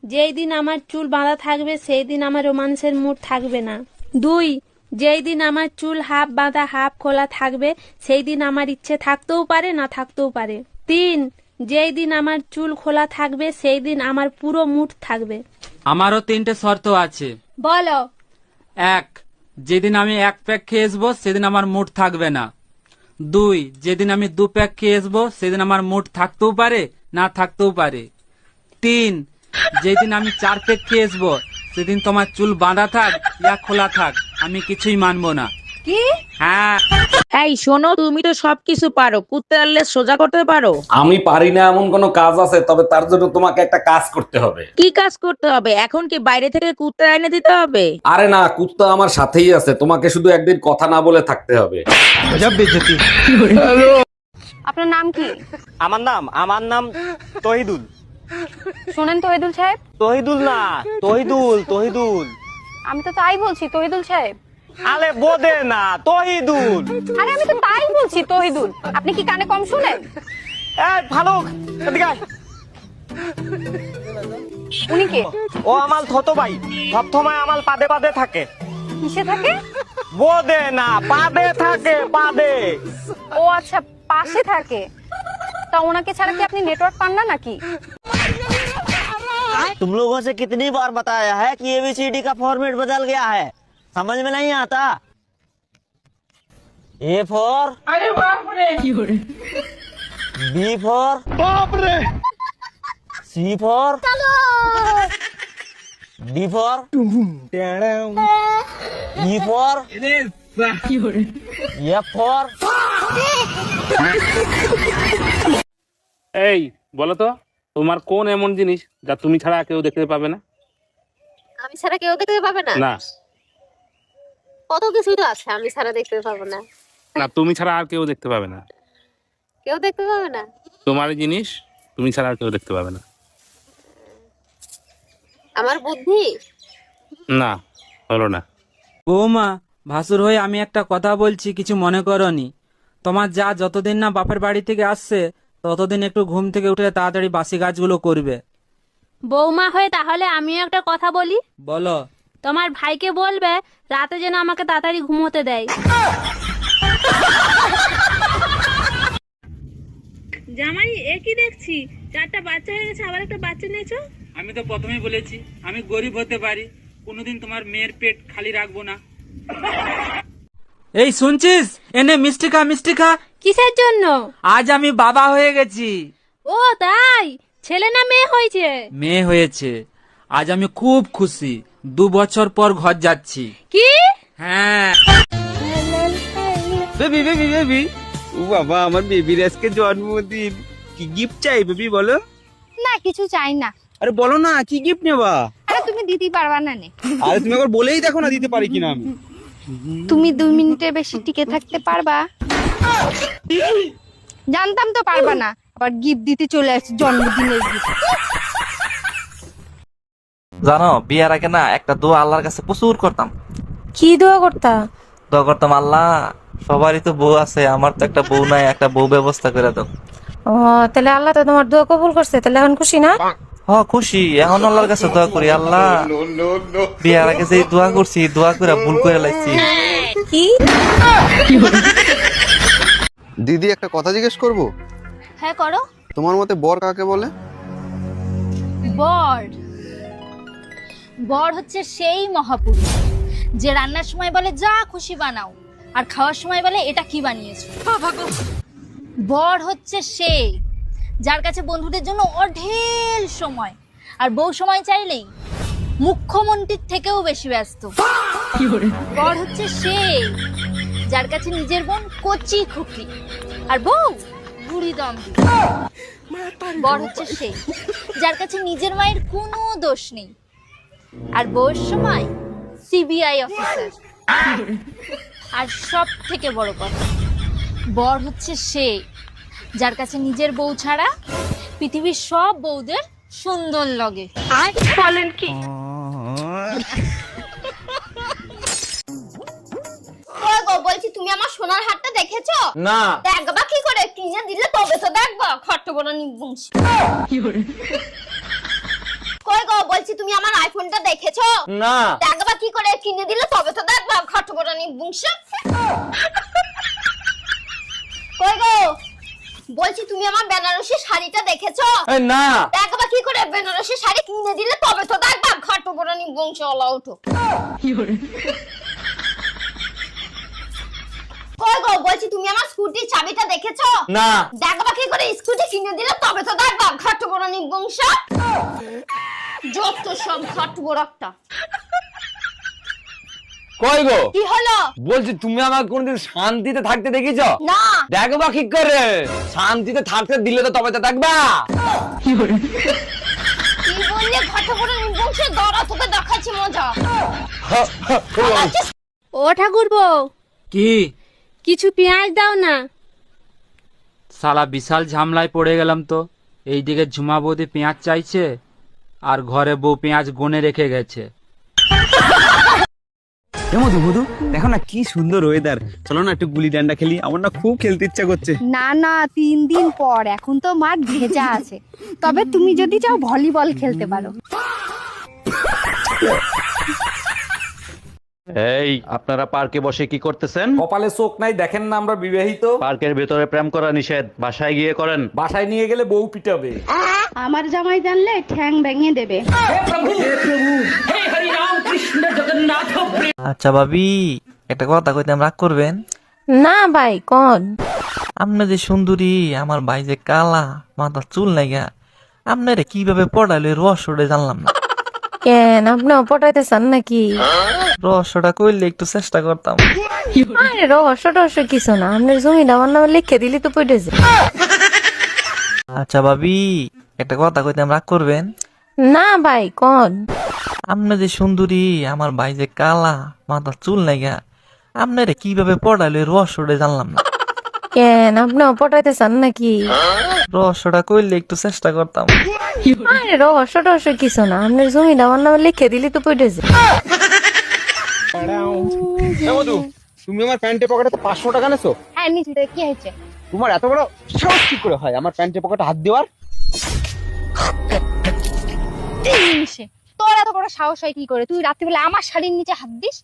যেই দিন আমার চুল বাঁধা থাকবে সেই দিন আমার রোমান্সের মুড থাকবে না। 2, যেই দিন আমার চুল হাফ বাঁধা হাফ খোলা থাকবে সেই দিন আমার ইচ্ছে থাকতেও পারে না থাকতেও পারে। 3, যেই দিন আমার চুল খোলা থাকবে সেই দিন আমার পুরো মুড থাকবে। আমারও 3টে শর্ত আছে। বলো। 1, যেদিন আমি 1 প্যাক খেয়ে আসবো সেদিন আমার মুড থাকবে না। 2, যেদিন আমি 2 প্যাক খেয়ে আসবো সেদিন আমার মুড থাকতেও পারে না থাকতেও পারে। 3, যেদিন আমি 4 প্যাক খেয়ে আসবো সেদিন তোমার চুল বাঁধা থাক ইয়া খোলা থাক, আমি কিছুই মানবো না। কি? হ্যাঁ। এই শোনো, তুমি তো সবকিছু পারো, কুত্তে আনলে সোজা করতে পারো? আমি পারি না এমন কোনো কাজ আছে? তবে তার জন্য তোমাকে একটা কাজ করতে হবে। কি কাজ করতে হবে? এখন কি বাইরে থেকে কুত্তে এনে দিতে হবে? আরে না, কুত্তা আমার সাথেই আছে। তোমাকে শুধু একদিন কথা না বলে থাকতে হবে। আপনার নাম কি? আমার নাম তহিদুল। শোনেন তহিদুল সাহেব। তহিদুল না, তহিদুল। আমি তো তাই বলছি তহিদুল সাহেব। আরে বোদে না, তহিদুল। আরে আমি তো তাই বলছি তহিদুল। আপনি কি কানে কম শুনেন? এই ফালুক, এদিকে আয়। উনি কে? ও আমার ছোট ভাই, সবসময় আমার পাদে পাদে থাকে। কিসে থাকে? বোদে না, পাদে থাকে, পাদে। ও আচ্ছা, পাশে থাকে। তা ওনাকে ছাড়া কি আপনি নেটওয়ার্ক পান না নাকি? तुम लोगों से कितनी बार बताया है कि ABCD का फॉर्मेट बदल गया है, समझ में नहीं आता? A for अरे बाप रे, B for बाप रे, C for D for E for F for। এই বলো তো, তোমার কোন এমন জিনিস যা তুমি ছাড়া কেউ দেখতে পাবে না? আমি ছাড়া কেউ দেখতে পাবে না? না। কত কিছুই তো আছে আমি ছাড়া দেখতে পাবো না। না, তুমি ছাড়া আর কেউ দেখতে পাবে না। কেউ দেখতে পাবে না? তোমার জিনিস তুমি ছাড়া আর কেউ দেখতে পাবে না। আমার বুদ্ধি? না হলো না। বৌমা, ভাসুর হয়ে আমি একটা কথা বলছি, কিছু মনে করনি। তোমার যা যতদিন না বাপের বাড়ি থেকে আসছে ততদিন একটু ঘুম থেকে উঠে তাড়াতাড়ি বাসি কাজগুলো করবে। বৌমা হয়ে তাহলে আমিও একটা কথা বলি। বলো। তোমার ভাইকে বলবে রাতে যেন আমাকে তাড়াতাড়ি ঘুমোতে দেয়। জামাই একই দেখছি, 4টা বাচ্চা হয়ে গেছে, আবার একটা বাচ্চা নিয়েছো। আমি তো প্রথমেই বলেছি আমি গরিব হতে পারি, কোনোদিন তোমার মেয়ের পেট খালি রাখবো না। এই শুনছিস, এনে মিষ্টি খা, মিষ্টি খা। কিসের জন্য? আজ আমি বাবা হয়ে গেছি। ও তাই? ছেলে না মেয়ে হয়েছে? মেয়ে হয়েছে। আজ আমি খুব খুশি, 2 বছর পর ঘর যাচ্ছি। কি? হ্যাঁ। বেবি বেবি বেবি, ও বাবা, আমার বেবির আজকে জন্মদিন, কি গিফট চাই বেবি বলো? না কিছু চাই না। আরে বলো না, কি গিফট নেবা? আরে তুমি দিতে পারবা না নে। আরে তুমি একবার বলেই দেখো না দিতে পারি কিনা আমি। তুমি 2 মিনিটের বেশি টিকে থাকতে পারবা? জানতাম তো পারবা না, আবার গিফট দিতে চলে আসছে, জন্মদিনের গিফট। জানো বিয়ার আগে না একটা দোয়া আল্লাহর কাছে প্রচুর করতাম। কি দোয়া করতা? দোয়া করতাম, আল্লাহ সবারই তো বউ আছে, আমার তো একটা বউ নাই, একটা বউ ব্যবস্থা করে দাও। ও তাহলে আল্লাহ তো তোমার দোয়া কবুল করছে, তাহলে এখন খুশি না? খুশি। এখন আল্লাহর কাছে দোয়া করি, আল্লাহ বিয়ার আগে যে দোয়া করছি, দোয়া করে ভুল করে লাগছি। কি? দিদি একটা কথা জিজ্ঞেস করব? হ্যাঁ করো। তোমার মতে বর কাকে বলে? বর? বর হচ্ছে সেই মহাপুরুষ যে রান্নার সময় বলে যা খুশি বানাও, আর খাওয়ার সময় বলে এটা কি বানিয়েছো। বর হচ্ছে সেই যার কাছে বন্ধুদের জন্য অঢেল সময়, আর বউ সময় চাইলেই মুখ্যমন্ত্রীর থেকেও বেশি ব্যস্ত। বর হচ্ছে সেই যার কাছে নিজের বোন কচি খুকি, আর বউ বুড়ি দম্পি। বর হচ্ছে সেই যার কাছে নিজের মায়ের কোনো দোষ নেই, আর বউয়ের সময় সিবিআই অফিসার। আর সব থেকে বড় কথা, বর হচ্ছে সে যার কাছে নিজের বউ ছাড়া পৃথিবীর সব বউদের সুন্দর লাগে। আর বলেন কি? বলছি তুমি আমার সোনার হারটা দেখেছো? না। দেখবা কি করে, কিনে দিলে তবে তো দেখবা, খট্ট বড় নিবংশী। কই গো, বলছি তুমি আমার আইফোনটা দেখেছো? না। দেখবা কি করে, কিনে দিলে তবে তো দেখবা, খট্ট বড় নিবংশী। কই গো, বলছি তুমি আমার বেনারসি শাড়িটা দেখেছো? না। দেখবা কি করে, বেনারসি শাড়ি কিনে দিলে তবে তো দেখবা, খট্ট বড় নিবংশী ওলা উঠো। কই গো, বলছি তুমি আমার স্কুটির চাবিটা দেখেছো? না। দেখবা কি করে, স্কুটি কিনে দিলে তবে তো দেখবা, খট্ট বড় নিবংশ। যত সব খট্ট বড় একটা। কই গো, কি হলো? বলছি তুমি আমাকে কোনদিন শান্তিতে থাকতে দেখেছো? না। দেখবা কি করে, শান্তিতে থাকতে দিলে তো তবে তো দেখবা। কি বললে, খট্ট বড় নিবংশ, দরা তোকে দেখাচ্ছি মজা। ও ঠাকুরপো, কি? কিছু পেঁয়াজ দাও না। শালা বিশাল ঝামলায় পড়ে গেলাম তো। এইদিকে ঝুমা বৌদি পেঁয়াজ চাইছে, আর ঘরে বউ পেঁয়াজ গনে রেখে গেছে। মধু মধু, দেখো না কি সুন্দর ওয়েদার, চলো না একটু গুলি ডান্ডা খেলি, আমার না খুব খেলতে ইচ্ছা করছে। না না, 3 দিন পর, এখন তো মাঠ ভেজা আছে। তবে তুমি যদি চাও ভলিবল খেলতে পারো। এই আপনারা পার্কে বসে কি করতেছেন? কপালে চোখ নাই, দেখেন না আমরা বিবাহিত। পার্কের ভেতরে প্রেম করা নিষেধ, বাসায় গিয়ে করেন। বাসায় নিয়ে গেলে বউ পিটাবে। আমার জামাই জানলে ঠ্যাং ভেঙে দেবে। আচ্ছা ভাবি, একটা কথা কইতাম, রাগ করবেন না ভাই, কোন? আপনি যে সুন্দরী, আমার ভাই যে কালা, মাথা চুল নাইগা, আপনারে কিভাবে পড়াইলো রহস্যটা জানলাম না। কেন, আপনিও পটাইতে চান নাকি? রহস্যটা কইলে একটু চেষ্টা করতাম। আরে রহস্য কিছু না, আপনার জমিটা আমার নামে লিখে দিলি তো পড়ে যায়। আচ্ছা ভাবি, একটা কথা কইতাম, রাগ করবেন না ভাই, কোন? আপনি যে সুন্দরী, আমার ভাই যে কালা, মাথা চুল নাইগা, আপনারে কিভাবে পড়াইলো রহস্যটা জানলাম না। কেন আপনিও পটাইতে চান নাকি? রহস্যটা কইলে একটু চেষ্টা করতাম। আরে রহস্য টহস্য কিছু না, আপনার জমিটা আমার নামে লিখে দিলি তো পড়ে যায়। তুমি আমার প্যান্টের পকেটে তো 500 টাকা নেছো। হ্যাঁ নিচে কি হয়েছে? তোমার এত বড় সাহস কি করে হয় আমার প্যান্টের পকেটে হাত দেওয়ার? তোর এত বড় সাহস হয় কি করে? তুই রাত্রিবেলা আমার শাড়ির নিচে হাত দিস?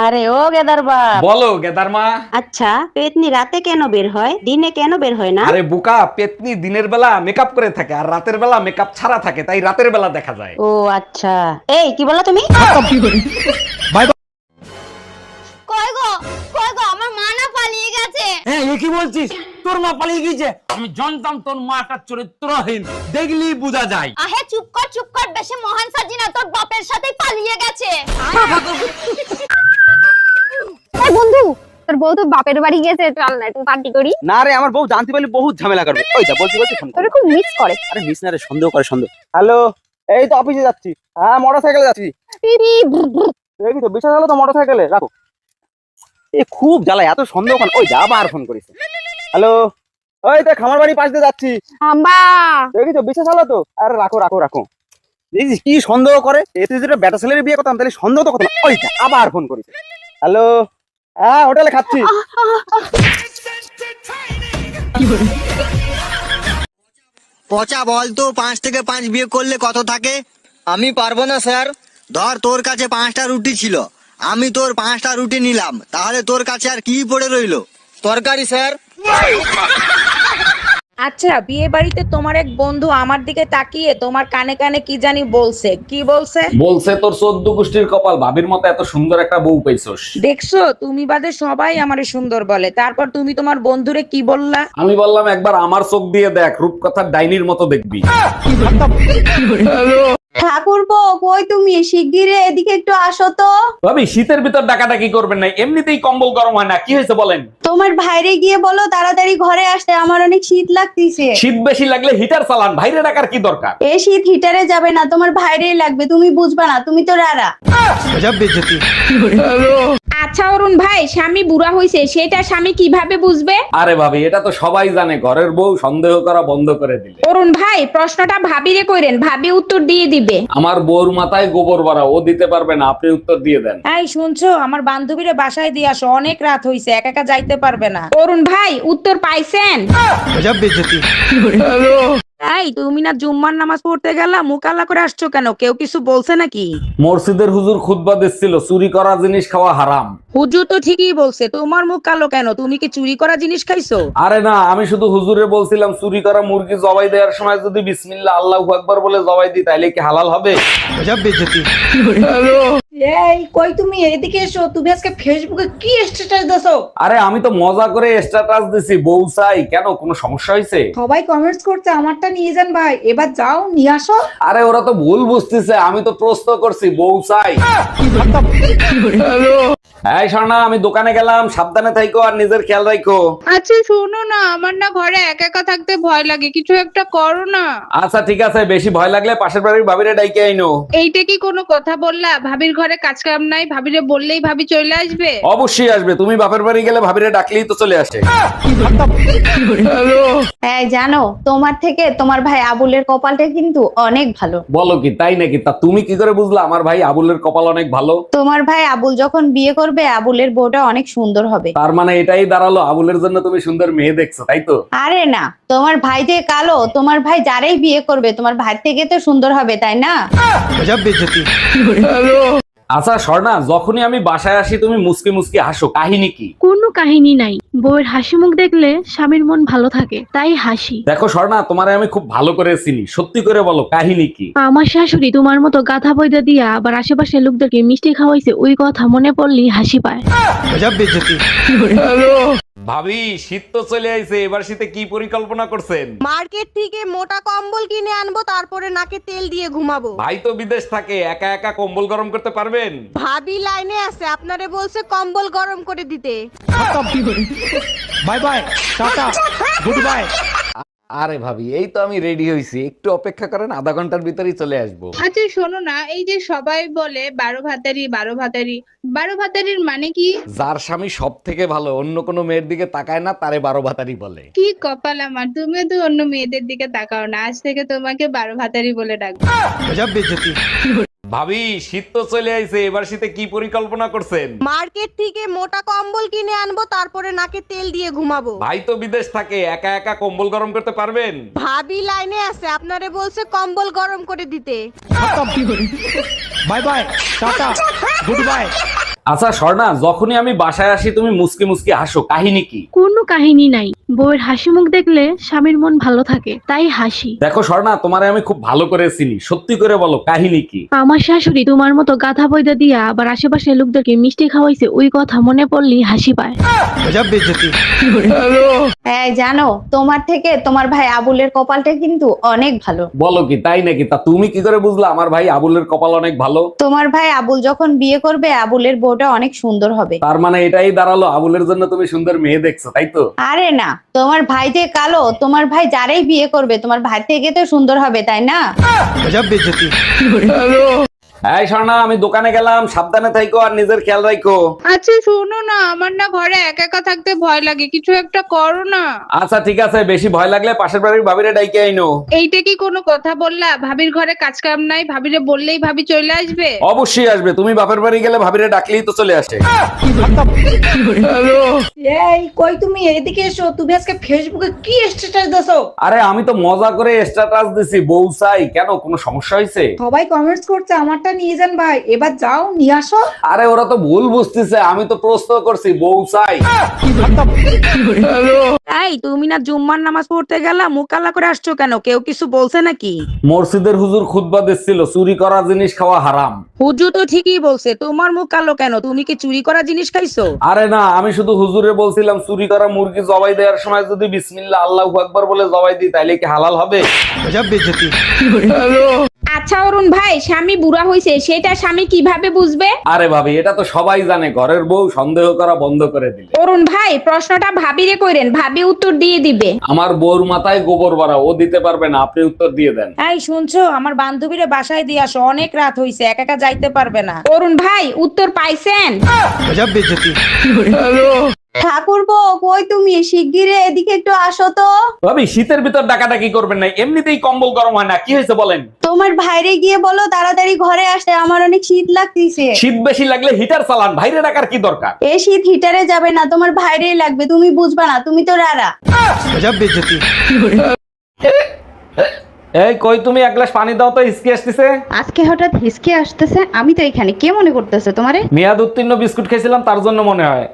আরে ও গেদার বাপ, বলো গেদার মা। আচ্ছা পেতনি রাতে কেন বের হয়, দিনে কেন বের হয় না? আরে বোকা, পেতনি দিনের বেলা মেকআপ করে থাকে আর রাতের বেলা মেকআপ ছাড়া থাকে, তাই রাতের বেলা দেখা যায়। ও আচ্ছা, এই কি বলো তুমি? কই গো আমার মা না পালিয়ে গেছে। হ্যাঁ এ কি বলছিস? তোর মা পালিয়ে গিয়েছে? আমি জানতাম তোর মাটা চরিত্রহীন, দেখলি বোঝা যায়। আহে চুপ কর, বেশি মহান সাজি না, তোর বাপের সাথে পালিয়ে গেছে। এই বন্ধু, তোর বউ তো বাপের বাড়ি গেছে, চল না একটু পার্টি করি। না রে, আমার বউ জানতে পারলে বহুত ঝামেলা করবে। ওই যা বলছি ফোন তোরে খুব মিস করে। আরে মিস না রে, সন্দেহ করে সন্দেহ। হ্যালো, এই তো অফিসে যাচ্ছি। হ্যাঁ মোটরসাইকেলে যাচ্ছি। এই তো বিশ্বাস হলো তো মোটরসাইকেলে রাখো। এ খুব জ্বালায়, এত সন্দেহ কেন? ওই যা আবার ফোন করিস। হ্যালো, ওই তো খামার বাড়ি পাশ দিয়ে যাচ্ছি। আম্বা এই তো বিশ্বাস হলো তো? আরে রাখো। দেখছিস কি সন্দেহ করে? এতে যেটা বেটা ছেলের বিয়ে করতাম তাহলে সন্দেহ তো করতাম। ওই যা আবার ফোন করিস। হ্যালো, হ্যাঁ হোটেলে খাচ্ছি। পচা বল তো, 5 থেকে 5 বিয়ে করলে কত থাকে? আমি পারবো না স্যার। ধর তোর কাছে 5টা রুটি ছিল, আমি তোর 5টা রুটি নিলাম, তাহলে তোর কাছে আর কি পড়ে রইলো? তরকারি স্যার। আচ্ছা বিয়ে বাড়িতে তোমার এক বন্ধু আমার দিকে তাকিয়ে তোমার কানে কানে কি জানি বলছে, কি বলছে? বলছে তোর 14 গোষ্ঠীর কপাল, ভাবির মতো এত সুন্দর একটা বউ পাইছস। দেখছো তুমি বাদে সবাই আমারে সুন্দর বলে, তারপর তুমি তোমার বন্ধুরে কি বললা? আমি বললাম একবার আমার চোখ দিয়ে দেখ, রূপকথার ডাইনির মতো দেখবি। ঠাকুরপো কই তুমি? শিগগিরই এদিকে একটু আসো তো। ভাবি শীতের ভিতর ডাকাটা কি করবেন না, এমনিতেই কম্বল গরম হয় না, কি হয়েছে বলেন? তোমার ভাইরে গিয়ে বলো তাড়াতাড়ি ঘরে আসতে, আমার অনেক শীত লাগতেছে। শীত বেশি লাগলে হিটার চালান, বাইরে ডাকার কি দরকার? এই শীত হিটারে যাবে না, তোমার ভাইরেই লাগবে, তুমি বুঝবা না, তুমি তো রারা। আচ্ছা অরুণ ভাই, স্বামী বুড়া হয়েছে সেটা স্বামী কিভাবে বুঝবে? আরে ভাবি এটা তো সবাই জানে, ঘরের বউ সন্দেহ করা বন্ধ করে দিলে। অরুণ ভাই প্রশ্নটা ভাবিরে কইরেন, ভাবি উত্তর দিয়ে দিবে। আমার বউর মাথায় গোবর ভরা, ও দিতে পারবে না, আপনি উত্তর দিয়ে দেন। এই শুনছো, আমার বান্ধবীরে বাসায় দিয়ে আসো, অনেক রাত হইছে, একা একা যাইতে পারবে না। অরুণ ভাই উত্তর পাইছেন? এই তুমি না জুম্মার নামাজ পড়তে গেলা, মুখ কালা করে আসছো কেন? কেউ কিছু বলছে নাকি? মসজিদের হুজুর খুতবা দিচ্ছিল, চুরি করা জিনিস খাওয়া হারাম। হুজুর তো ঠিকই বলছে, তোমার মুখ কালো কেন? তুমি কি চুরি করা জিনিস খাইছো? আরে না, আমি শুধু হুজুরে বলছিলাম চুরি করা মুরগি জবাই দেওয়ার সময় যদি বিসমিল্লাহ আল্লাহু আকবার বলে জবাই দিই তাহলে কি হালাল হবে? এই কই তুমি, এদিকে এসো। তুমি আজকে ফেসবুকে কি স্ট্যাটাস দিছো? আরে আমি তো মজা করে স্ট্যাটাস দিছি, বউ চাই। কেন, কোনো সমস্যা হয়েছে? সবাই কমেন্টস করছে আমারটা নিয়ে যান ভাই, এবার যাও নিয়ে আসো। আরে ওরা তো ভুল বুঝতেছে, আমি তো প্রশ্ন করছি বউ চাই। এই শোনা, আমি দোকানে গেলাম, সাবধানে থাইকো আর নিজের খেয়াল রাখো। আচ্ছা শোনো না, আমার না ঘরে একা একা থাকতে ভয় লাগে, কিছু একটা করো না। আচ্ছা ঠিক আছে, বেশি ভয় লাগলে পাশের বাড়ির ভাবিরে ডাইকে আইনো। এইটা কি কোনো কথা বললা? ভাবির ঘরে কাজ কাম নাই, ভাবিরে বললেই ভাবি চলে আসবে? অবশ্যই আসবে, তুমি বাপের বাড়ি গেলে ভাবিরে ডাকলেই তো চলে আসে। এই জানো, তোমার থেকে তোমার ভাই আবুলের কপালটা কিন্তু অনেক ভালো। বলো কি, তাই নাকি? তা তুমি কি করে বুঝলা আমার ভাই আবুলের কপাল অনেক ভালো? তোমার ভাই আবুল যখন বিয়ে করবে, আবুলের বউটা অনেক সুন্দর হবে। তার মানে এটাই দাঁড়ালো আবুলের জন্য তুমি সুন্দর মেয়ে দেখছো, তাই তো? আরে না, তোমার ভাই যে কালো, তোমার ভাই যারাই বিয়ে করবে তোমার ভাই থেকে তো সুন্দর হবে, তাই না? আচ্ছা স্বর্ণা, যখনই আমি বাসায় আসি তুমি মুসকে মুসকে হাসো, কাহিনী কি? কোনো কাহিনী নাই, বউয়ের হাসি মুখ দেখলে স্বামীর মন ভালো থাকে, তাই হাসি। দেখো স্বর্ণা, তোমারে আমি খুব ভালো করে চিনি, সত্যি করে বলো কাহিনী কি? আমার শাশুড়ি তোমার মতো গাধা বইদা দিয়া আবার আশেপাশের লোকদেরকে মিষ্টি খাওয়াইছে, ওই কথা মনে পড়লেই হাসি পায়। ভাবি শীত তো চলে আইছে, এবার শীতে কি পরিকল্পনা করছেন? মার্কেট থেকে মোটা কম্বল কিনে আনবো, তারপরে নাকে তেল দিয়ে ঘুমাবো। ভাই তো বিদেশ থাকে, একা একা কম্বল গরম করতে পারবেন? ভাবি লাইনে আছে, আপনারে বলছে কম্বল গরম করে দিতে। Bye bye, tata, good bye. আরে ভাবি, এই তো আমি রেডি হইছি, একটু অপেক্ষা করেন, আধা ঘন্টার ভিতরেই চলে আসবো। আচ্ছা শোনো না, এই যে সবাই বলে 12 ভাতারি 12 ভাতারি, 12 ভাতারির মানে কি? যার স্বামী সব থেকে ভালো, অন্য কোনো মেয়ের দিকে তাকায় না, তারে 12 ভাতারি বলে। কি কপাল আমার, তুমিও তো অন্য মেয়েদের দিকে তাকাও না, আজ থেকে তোমাকে 12 ভাতারি বলে ডাকবো। ভাবি, শীত তো চলে আইছে, এবার শীতে কি পরিকল্পনা করছেন? মার্কেট থেকে মোটা কম্বল কিনে আনবো, তারপরে নাকে তেল দিয়ে ঘুমাবো। ভাই তো বিদেশ থাকে, একা একা কম্বল গরম করতে পারবেন? ভাবি লাইনে আছে, আপনারে বলছে কম্বল গরম করে দিতে। Bye bye, tata, good bye. আচ্ছা স্বর্ণা, যখনই আমি বাসায় আসি তুমি মুসকি মুসকি হাসো, কাহিনী কি? কোনো কাহিনী নাই, বউয়ের হাসি মুখ দেখলে স্বামীর মন ভালো থাকে, তাই হাসি। দেখো স্বর্ণা, তোমারে আমি খুব ভালো করে চিনি, সত্যি করে বলো কাহিনী কি? আমার শাশুড়ি তোমার মতো গাধা বইদা দিয়া আবার আশেপাশের লোকদেরকে মিষ্টি খাওয়াইছে, ওই কথা মনে পড়লি হাসি পায়। এই জানো, তোমার থেকে তোমার ভাই আবুলের কপালটা কিন্তু অনেক ভালো। বলো কি, তাই নাকি? তা তুমি কি করে বুঝলা আমার ভাই আবুলের কপাল অনেক ভালো? তোমার ভাই আবুল যখন বিয়ে করবে, আবুলের বউটা অনেক সুন্দর হবে। তার মানে এটাই দাঁড়ালো, আবুলের জন্য তুমি সুন্দর মেয়ে দেখছো, তাই তো? আরে না, তোমার ভাই যে কালো, তোমার ভাই যারাই বিয়ে করবে তোমার ভাই থেকে তো সুন্দর হবে, তাই না? এই স্বর্ণা, আমি দোকানে গেলাম, সাবধানে থাইকো আর নিজের খেয়াল রাখো। আচ্ছা শোনো না, আমার না ঘরে একা একা থাকতে ভয় লাগে, কিছু একটা করো না। আচ্ছা ঠিক আছে, বেশি ভয় লাগলে পাশের বাড়ির ভাবিরে ডাইকে আইনো। এইটা কি কোনো কথা বললা? ভাবির ঘরে কাজ কাম নাই, ভাবিরে বললেই ভাবি চলে আসবে? অবশ্যই আসবে, তুমি বাপের বাড়ি গেলে ভাবিরে ডাকলেই তো চলে আসে। এই কই তুমি, এদিকে এসো। তুমি আজকে ফেসবুকে কি স্ট্যাটাস দিছো? আরে আমি তো মজা করে স্ট্যাটাস দিছি, বউ চাই। কেন, কোনো সমস্যা হয়েছে? সবাই কমেন্টস করছে আমারটা নিয়ে যান ভাই, এবার যাও নিয়ে আসো। আরে ওরা তো ভুল বুঝতেছে, আমি তো প্রশ্ন করছি বউ চাই। এই তুমি না জুম্মার নামাজ পড়তে গেলা, মুখ কালা করে আসছো কেন? কেউ কিছু বলছে নাকি? মসজিদের হুজুর খুতবা দিচ্ছিল, চুরি করা জিনিস খাওয়া হারাম। হুজুর তো ঠিকই বলছে, তোমার মুখ কালো কেন? তুমি কি চুরি করা জিনিস খাইছো? আরে না, আমি শুধু হুজুরে বলছিলাম চুরি করা মুরগি জবাই দেওয়ার সময় যদি বিসমিল্লাহ আল্লাহু আকবার বলে জবাই দিই তাইলে কি হালাল হবে? আচ্ছা অরুণ ভাই, স্বামী বুড়া হইছে সেটা স্বামী কিভাবে বুঝবে? আরে ভাবি, এটা তো সবাই জানে, ঘরের বউ সন্দেহ করা বন্ধ করে দিলে। অরুণ ভাই, প্রশ্নটা ভাবিরে কইরেন, ভাবি উত্তর দিয়ে দিবে। আমার বউর মাথায় গোবর ভরা, ও দিতে পারবে না, আপনি উত্তর দিয়ে দেন। এই শুনছো, আমার বান্ধবীরে বাসায় দিয়ে আসো, অনেক রাত হইছে, একা একা যাইতে পারবে না। অরুণ ভাই, উত্তর পাইছেন? ঠাকুরপো কই তুমি, শিগগিরে এদিকে একটু আসো তো। ভাবি, শীতের ভিতর ডাকাডাকি করবেন না, এমনিতেই কম্বল গরম হয় না, কি হয়েছে বলেন? তোমার ভাইরে গিয়ে বলো তাড়াতাড়ি ঘরে আসতে, আমার অনেক শীত লাগতেছে। শীত বেশি লাগলে হিটার চালান, বাইরে ডাকার কি দরকার? এই শীত হিটারে যাবে না, তোমার ভাইরেই লাগবে, তুমি বুঝবা না, তুমি তো রারা। এই কই তুমি, এক গ্লাস পানি দাও তো, হিসকি আসতেছে। আজকে হঠাৎ হিসকে আসতেছে, আমি তো এখানে, কে মনে করতেছে তোমারে? মেয়াদ উত্তীর্ণ বিস্কুট খেয়েছিলাম, তার জন্য মনে হয়।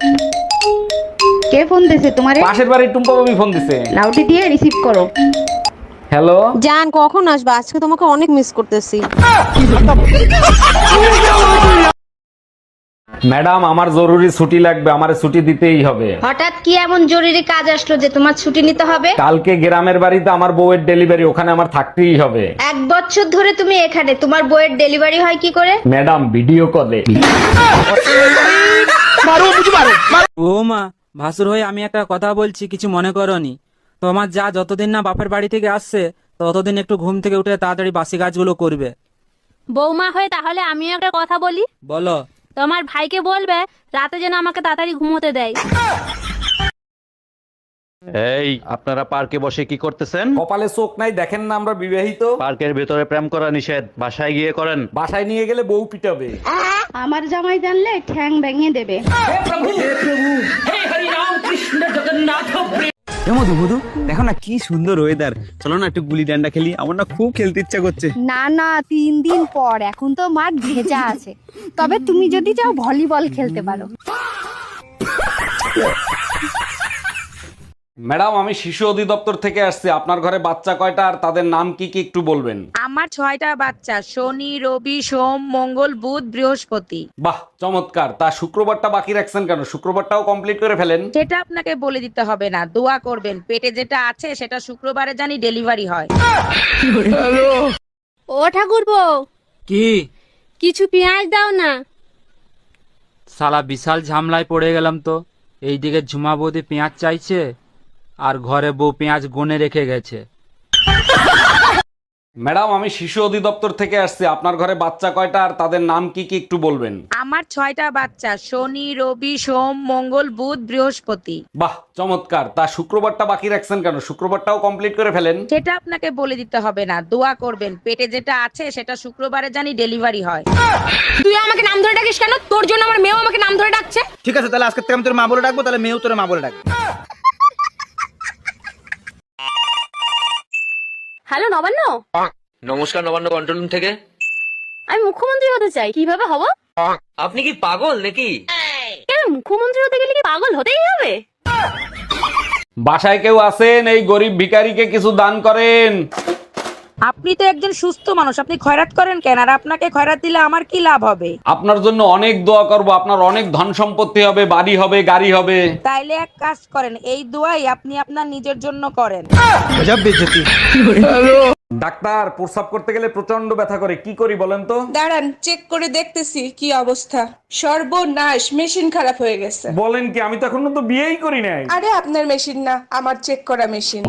কে ফোন দিছে তোমারে? পাশের বাড়ির টুম্পা বাবি ফোন দিছে। লাউডি দিয়ে রিসিভ করো। হ্যালো জান, কখন আসবে? আজকে তোমাকে অনেক মিস করতেছি। ম্যাডাম, আমার জরুরি ছুটি লাগবে, আমারে ছুটি দিতেই হবে। হঠাৎ কি এমন জরুরি কাজ আসলো যে তোমার ছুটি নিতে হবে? কালকে গ্রামের বাড়িতে আমার বউয়ের ডেলিভারি, ওখানে আমার থাকতেই হবে। 1 বছর ধরে তুমি এখানে, তোমার বইয়ের ডেলিভারি হয় কি করে? ম্যাডাম, ভিডিও কলে। ও মা, ভাসুর হয়ে আমি একটা কথা বলছি, কিছু মনে করনি। তোমার যা যতদিন না বাপের বাড়ি থেকে আসছে ততদিন একটু ঘুম থেকে উঠে তাড়াতাড়ি বাসি কাজগুলো করবে। বৌমা হয়ে তাহলে আমিও একটা কথা বলি। বলো। তোমার ভাইকে বলবে রাতে যেন আমাকে তাড়াতাড়ি ঘুমোতে দেয়। এই আপনারা পার্কে বসে কি করতেছেন? কপালে চোখ নাই, দেখেন না আমরা বিবাহিত। পার্কের ভেতরে প্রেম করা নিষেধ, বাসায় গিয়ে করেন। বাসায় নিয়ে গেলে বউ পিটাবে। আমার জামাই জানলে ঠ্যাং ভেঙে দেবে। মধু মধু, দেখো না কি সুন্দর ওয়েদার, চলো না একটু গুলি ডান্ডা খেলি, আমার না খুব খেলতে ইচ্ছা করছে। না না, 3 দিন পর, এখন তো মাঠ ভেজা আছে, তবে তুমি যদি চাও ভলিবল খেলতে পারো। ম্যাডাম, আমি শিশু অধিদপ্তর থেকে আসছি, আপনার ঘরে বাচ্চা কয়টা আর তাদের নাম কি কি একটু বলবেন? আমার 6টা বাচ্চা, শনি, রবি, সোম, মঙ্গল, বুধ, বৃহস্পতি। বাহ, চমৎকার। তা শুক্রবারটা বাকি রাখছেন কেন? শুক্রবারটাও কমপ্লিট করে ফেলেন। সেটা আপনাকে বলে দিতে হবে না, দোয়া করবেন পেটে যেটা আছে সেটা শুক্রবারে জানি ডেলিভারি হয়। ও ঠাকুরপো, কি? কিছু পেঁয়াজ দাও না। শালা বিশাল ঝামলায় পড়ে গেলাম তো। এইদিকে ঝুমা বৌদি পেঁয়াজ চাইছে, আর ঘরে বউ পেঁয়াজ গনে রেখে গেছে। ম্যাডাম, আমি শিশু অধিদপ্তর থেকে আসছি। আপনার ঘরে বাচ্চা কয়টা আর তাদের নাম কি কি একটু বলবেন? আমার 6টা বাচ্চা, শনি, রবি, সোম, মঙ্গল, বুধ, বৃহস্পতি। বাহ, চমৎকার। তা শুক্রবারটা বাকি রাখছেন কেন? শুক্রবারটাও কমপ্লিট করে ফেলেন। সেটা আপনাকে বলে দিতে হবে না, দোয়া করবেন পেটে যেটা আছে সেটা শুক্রবারে জানি ডেলিভারি হয়। তুই আমাকে নাম ধরে ডাকিস কেন? তোর জন্য আমার মেয়েও আমাকে নাম ধরে ডাকছে। ঠিক আছে, তাহলে আজকে থেকে আমি তোর মা বলে ডাকবো, তাহলে মেয়েও তোর মা বলে ডাকবে। হ্যালো নবান্ন। নমস্কার, নবান্ন কন্ট্রোল রুম থেকে। আমি মুখ্যমন্ত্রী হতে চাই, কিভাবে হব? আপনি কি পাগল নাকি? কেন, মুখ্যমন্ত্রী হতে গেলে কি পাগল হতেই হবে? বাসায় কেউ আছেন? এই গরিব ভিখারিকে কিছু দান করেন। আপনি তো একজন সুস্থ মানুষ, আপনি খয়রাত করেন কেন? আর আপনাকে খয়রাত দিলে আমার কি লাভ হবে? আপনার জন্য অনেক দোয়া করব। আপনার অনেক ধন সম্পত্তি হবে, বাড়ি হবে, গাড়ি হবে। তাইলে এক কাজ করেন, এই দোয়াই আপনি আপনার নিজের জন্য করেন। ডাক্তার, প্রস্রাব করতে গেলে প্রচন্ড ব্যথা করে, কি করি বলেন তো? দাঁড়ান, চেক করে দেখতেছি কি অবস্থা। সর্বনাশ, মেশিন খারাপ হয়ে গেছে। বলেন কি? আমি তো এখনো তো বিয়েই করি নাই। আরে আপনার মেশিন না, আমার চেক করা মেশিন।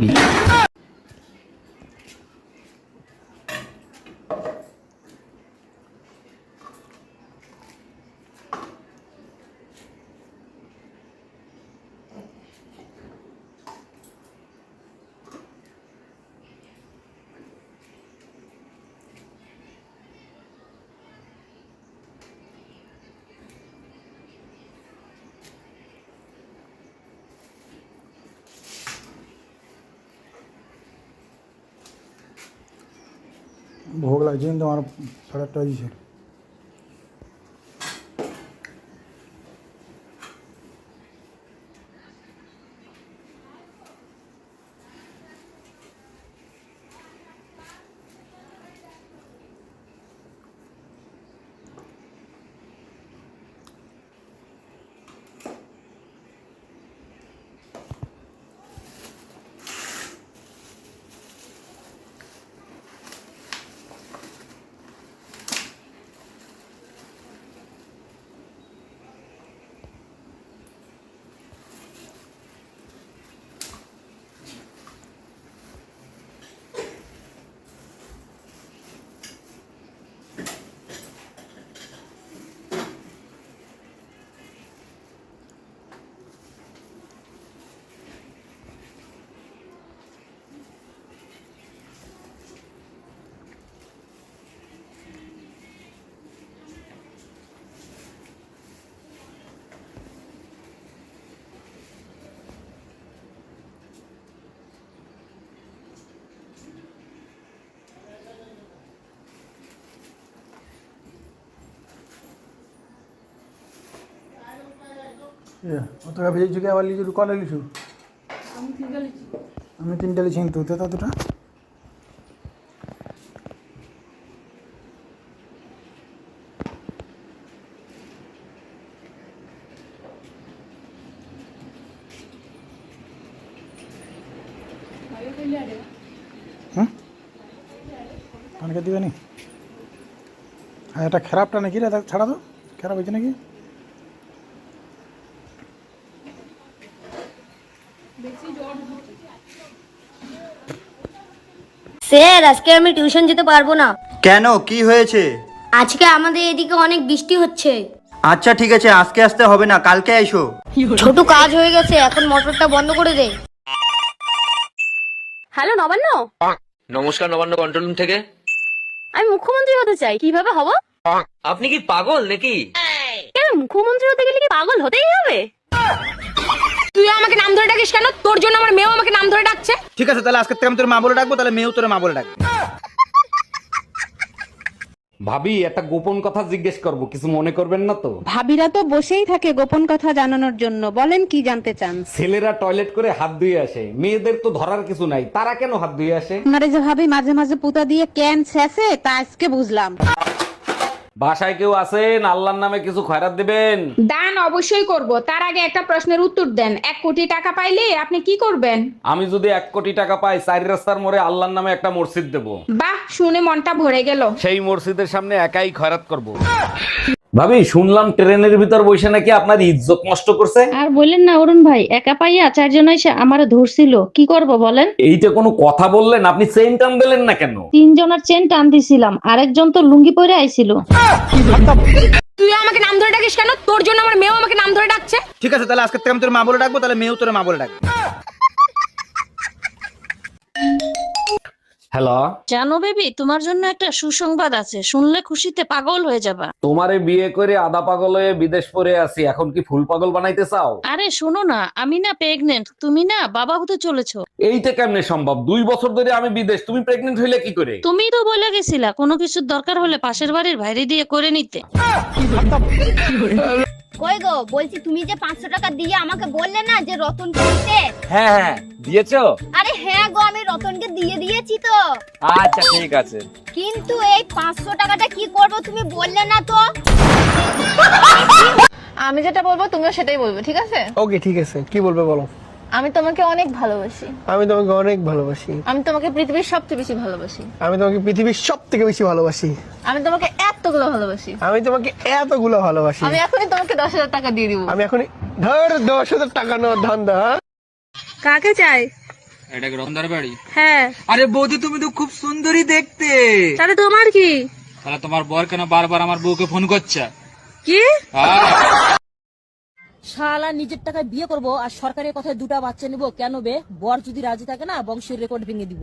ভোগ লাগছে কিন্তু আমার 8:30 দিয়েছে। অত ভেজেছি কি আবার লিচু কলে লিচু? আমি 3টা লিচু কিন্তু দুটা। হুম, অনেকে দিবে নি। হ্যাঁ, এটা খারাপটা নাকি রে? ছাড়া তো, খারাপ হয়েছে নাকি? স্যার, আজকে আমি টিউশন যেতে পারবো না। কেন, কি হয়েছে? আজকে আমাদের এদিকে অনেক বৃষ্টি হচ্ছে। আচ্ছা ঠিক আছে, আজকে আসতে হবে না, কালকে আইসো। ছোট কাজ হয়ে গেছে, এখন মোটরটা বন্ধ করে দে। হ্যালো নবান্ন। নমস্কার, নবান্ন কন্ট্রোল রুম থেকে। আমি মুখ্যমন্ত্রী হতে চাই, কিভাবে হব? আপনি কি পাগল নাকি? কেন, মুখ্যমন্ত্রী হতে গেলে কি পাগল হতেই হবে? তুই আমাকে নাম ধরে ডাকিস কেন? তোর জন্য আমার মেয়েও আমাকে নাম ধরে ডাকছে। ঠিক আছে, তাহলে আজকে থেকে আমি তোর মা বলে ডাকবো, তাহলে মেয়েও তোর মা বলে ডাকবে। ভাবি, একটা গোপন কথা জিজ্ঞেস করব, কিছু মনে করবেন না তো? ভাবিরা তো বসেই থাকে গোপন কথা জানানোর জন্য, বলেন কি জানতে চান? ছেলেরা টয়লেট করে হাত ধুয়ে আসে, মেয়েদের তো ধরার কিছু নাই, তারা কেন হাত ধুয়ে আসে? আপনারে যে ভাবি মাঝে মাঝে পুতা দিয়ে ক্যান ছেঁচে, তা আজকে বুঝলাম। বাসায় কেউ আছেন? আল্লাহর নামে কিছু খয়রাত দিবেন। দান অবশ্যই করব, তার আগে একটা প্রশ্নের উত্তর দেন। 1 কোটি টাকা পাইলে আপনি কি করবেন? আমি যদি 1 কোটি টাকা পাই, 4 রাস্তার মোড়ে আল্লাহর নামে একটা মসজিদ দেব। বাহ, শুনে মনটা ভরে গেল। সেই মসজিদের সামনে একাই খয়রাত করব। ভাবি শুনলাম ট্রেনের ভিতর বসে নাকি আপনার ইজ্জত নষ্ট করছে। আর বললেন না অরুণ ভাই, একা পাইয়া চারজন এসে আমারে ধরছিল, কি করব বলেন? এইটা কোনো কথা বললেন? আপনি চেইন টান দিলেন না কেন? তিনজনের চেন টান দিছিলাম, আরেকজন তো লুঙ্গি পরে আইছিল। তুই আমাকে নাম ধরে ডাকিস কেন? তোর জন্য আমার মেয়েও আমাকে নাম ধরে ডাকছে। ঠিক আছে, তাহলে আজকে থেকে আমি তোর মা বলে ডাকবো, তাহলে মেয়েও তোর মা বলে ডাকবে। হ্যালো, জানো বেবি, তোমার জন্য একটা সুসংবাদ আছে, শুনলে খুশিতে পাগল হয়ে যাবা। তোমারে বিয়ে করে আধা পাগল হয়ে বিদেশ পড়ে আছি, এখন কি ফুল পাগল বানাইতে চাও? আরে শোনো না, আমি না প্রেগনেন্ট, তুমি না বাবা হতে চলেছো। এইটা কেমনে সম্ভব? 2 বছর ধরে আমি বিদেশ, তুমি প্রেগনেন্ট হইলে কি করে? তুমি তো বলে গেছিলা কোনো কিছুর দরকার হলে পাশের বাড়ির ভাইরে দিয়ে করে নিতে। কই গো, বলছি তুমি যে 500 টাকা দিয়ে আমাকে বললে না যে রতনকে দিতে। হ্যাঁ হ্যাঁ, দিয়েছো? আরে হ্যাঁ গো, আমি রতনকে দিয়ে দিয়েছি তো। আচ্ছা ঠিক আছে। কিন্তু এই 500 টাকাটা কি করব তুমি বললে না তো। আমি যেটা বলবো তুমিও সেটাই বলবে, ঠিক আছে? ওকে ঠিক আছে, কি বলবে বলো। আমি তোমাকে অনেক ভালোবাসি। আমি তোমাকে অনেক ভালোবাসি। আমি তোমাকে পৃথিবীর সবচেয়ে বেশি ভালোবাসি। আমি তোমাকে পৃথিবীর সব থেকে বেশি ভালোবাসি। আমি তোমাকে এতগুলো ভালোবাসি। আমি তোমাকে এতগুলো ভালোবাসি। আমি এখনই তোমাকে 10,000 টাকা দিয়ে দিব। আমি এখনই ধর 10,000 টাকা নেওয়ার ধান্দা। কাকে চাই? এটা কি রতনদার বাড়ি? হ্যাঁ। আরে বৌদি, তুমি তো খুব সুন্দরী দেখতে। তাহলে তোমার কি? তাহলে তোমার বর কেন বারবার আমার বউকে ফোন করছে? কি? শালা নিজের টাকায় বিয়ে করব আর সরকারের কথায় 2টা বাচ্চা নিব কেন বে? বর যদি রাজি থাকে না, বংশের রেকর্ড ভেঙে দিব।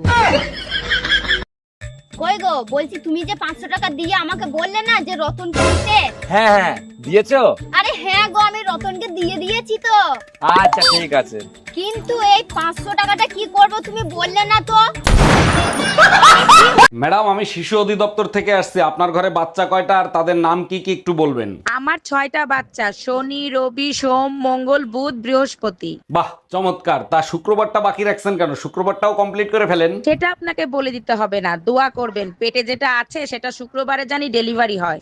কই গো, বলছি তুমি যে 500 টাকা দিয়ে আমাকে বললে না যে রতনকে দিতে। হ্যাঁ হ্যাঁ, দিয়েছো? আরে হ্যাঁ গো, আমি রতনকে দিয়ে দিয়েছি তো। আচ্ছা ঠিক আছে। কিন্তু এই 500 টাকাটা কি করব তুমি বললে না তো। ম্যাডাম, আমি শিশু অধিদপ্তর থেকে আসছি। আপনার ঘরে বাচ্চা কয়টা আর তাদের নাম কি কি একটু বলবেন? আমার 6টা বাচ্চা, শনি, রবি, সোম, মঙ্গল, বুধ, বৃহস্পতি। বাহ, চমৎকার। তা শুক্রবারটা বাকি রাখছেন কেন? শুক্রবারটাও কমপ্লিট করে ফেলেন। সেটা আপনাকে বলে দিতে হবে না, দোয়া করবেন পেটে যেটা আছে সেটা শুক্রবারে জানি ডেলিভারি হয়।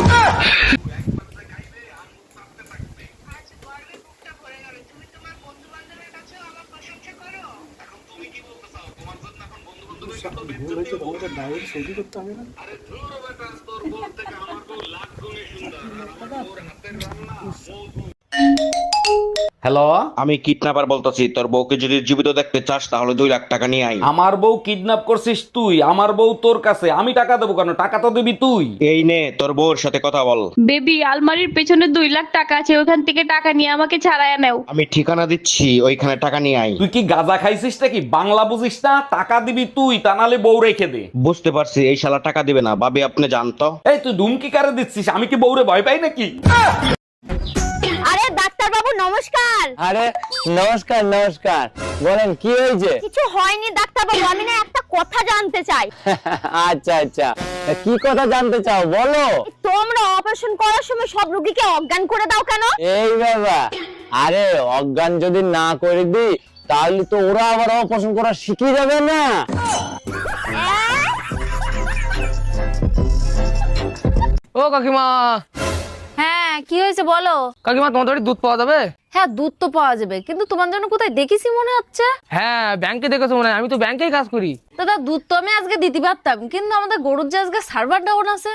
হ্যালো, আমি কিডন্যাপার বলতেছি, তোর বউকে যদি জীবিত দেখতে চাস তাহলে 2 লাখ টাকা নিয়ে আই। আমার বউ কিডন্যাপ করছিস তুই? আমার বউ তোর কাছে, আমি টাকা দেবো কেন? টাকা তো দিবি তুই। এই নে, তোর বউর সাথে কথা বল। বেবি, আলমারির পেছনে 2 লাখ টাকা আছে, ওখান থেকে টাকা নিয়ে আমাকে ছাড়াইয়া নাও। আমি ঠিকানা দিচ্ছি, ওইখানে টাকা নিয়ে আই। তুই কি গাঁজা খাইছিস নাকি? বাংলা বুঝিস না? টাকা দিবি তুই, তা নাহলে বউ রেখে দে। বুঝতে পারছি, এই শালা টাকা দিবে না। ভাবি আপনি জানতো। এই তুই ধুমকি কারে দিচ্ছিস? আমি কি বউরে ভয় পাই নাকি? আরে ডাক্তার বাবু নমস্কার। আরে নমস্কার নমস্কার, বলেন কি হয়েছে? কিছু হয়নি ডাক্তার বাবু, আমি না একটা কথা জানতে চাই। আচ্ছা আচ্ছা, কি কথা জানতে চাও বলো। তোমরা অপারেশন করার সময় সব রোগীকে অজ্ঞান করে দাও কেন? এই বাবা, আরে অজ্ঞান যদি না করে দিই তাহলে তো ওরা আবার অপারেশন করা শিখে যাবে না। ও কাকিমা। হ্যাঁ, কি হয়েছে বলো। কাকিমা, তোমার বাড়ি দুধ পাওয়া যাবে? হ্যাঁ, দুধ তো পাওয়া যাবে, কিন্তু তোমার জন্য কোথায় দেখেছি মনে হচ্ছে। হ্যাঁ, ব্যাংকে দেখেছো মনে হয়, আমি তো ব্যাংকেই কাজ করি। দাদা, দুধ তো আমি আজকে দিতে পারতাম, কিন্তু আমাদের গরুর যে আজকে সার্ভার ডাউন আছে।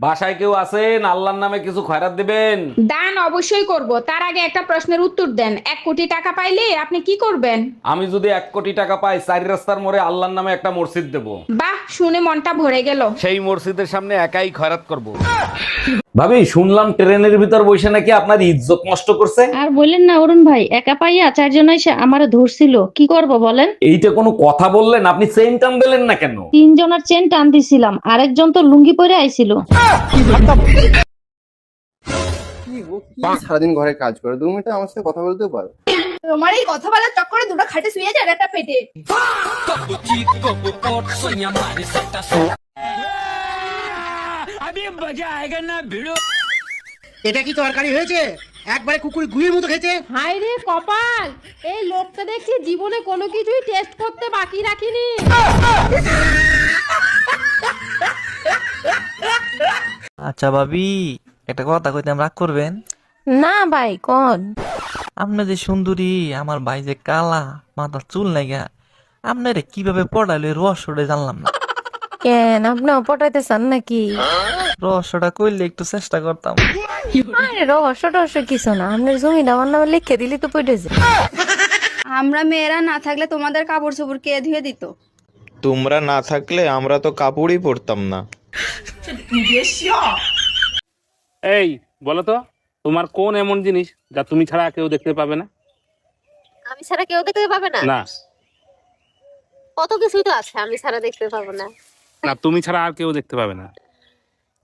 বাসায় কেউ আছেন? আল্লাহর নামে কিছু খয়রাত দিবেন। দান অবশ্যই করব, তার আগে একটা প্রশ্নের উত্তর দেন। 1 কোটি টাকা পাইলে আপনি কি করবেন? আমি যদি 1 কোটি টাকা পাই, 4 রাস্তার মোড়ে আল্লাহর নামে একটা মসজিদ দেব। বাহ, শুনে মনটা ভরে গেল। সেই মসজিদের সামনে একাই খয়রাত করব। ভাবি শুনলাম ট্রেনের ভিতর বসে নাকি আপনার ইজ্জত নষ্ট করছে। আর বললেন না অরুণ ভাই, একা পাইয়া চারজন এসে আমারে ধরছিল, কি করব বলেন? এইটা কোনো কথা বললেন? আপনি চেইন টান দিলেন না কেন? তিনজনের চেন টান দিছিলাম, আরেকজন তো লুঙ্গি পরে আইছিল। সারাদিন ঘরে কাজ করে, 2 মিনিট আমার সাথে কথা বলতেও পারো। তোমার এই কথা বলার চক্করে 2টা খাটে শুয়ে যায় একটা পেটে। এটা কি তরকারি হয়েছে? একবারে কুকুর গুয়ের মতো খেতে। হাই রে কপাল, এই লোকটা দেখছি জীবনে কোনো কিছুই টেস্ট করতে বাকি রাখিনি। আচ্ছা ভাবি, একটা কথা কইতাম, রাগ করবেন না ভাই, কোন আপনি যে সুন্দরী, আমার ভাই যে কালা, মাথা চুল নাইগা, আপনারে কিভাবে পড়াইলো রহস্যটা জানলাম না। কেন আপনিও পটাইতে চান নাকি? রহস্যটা কইলে একটু চেষ্টা করতাম। আরে রহস্য টহস্য কিছু না, আপনার জমিটা আমার নামে লিখে দিলি তো পড়ে যায়। আমরা মেয়েরা না থাকলে তোমাদের কাপড় চোপড় কে ধুয়ে দিত? তোমরা না থাকলে আমরা তো কাপড়ই পরতাম না। এই বলো তো, তোমার কোন এমন জিনিস যা তুমি ছাড়া কেউ দেখতে পাবে না? আমি ছাড়া কেউ দেখতে পাবে না? না কত কিছুই তো আছে আমি ছাড়া দেখতে পাবো না। না, তুমি ছাড়া আর কেউ দেখতে পাবে না।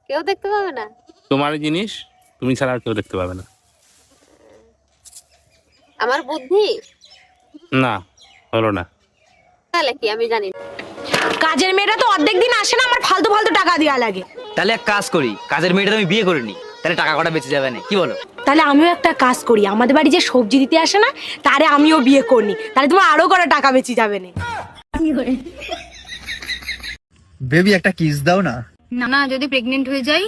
কেউ দেখতে পাবে না? তোমার এই জিনিস তুমি ছাড়া আর কেউ দেখতে পাবে না। আমার বুদ্ধি? না, হলো না। তাহলে কি আমি জানি না। কাজের মেয়েরা তো অর্ধেক দিন আসে না, আমার ফালতু ফালতু টাকা দেওয়া লাগে। তাহলে এক কাজ করি, কাজের মেয়েটা আমি বিয়ে করে নি, তাহলে টাকা কটা বেঁচে যাবে না, কি বলো? তাহলে আমিও একটা কাজ করি, আমাদের বাড়ি যে সবজি দিতে আসে না, তারে আমিও বিয়ে করি, তাহলে তোমার আরো করে টাকা বেঁচে যাবে না। বেবি একটা কিস দাও না। না না, যদি প্রেগনেন্ট হয়ে যাই?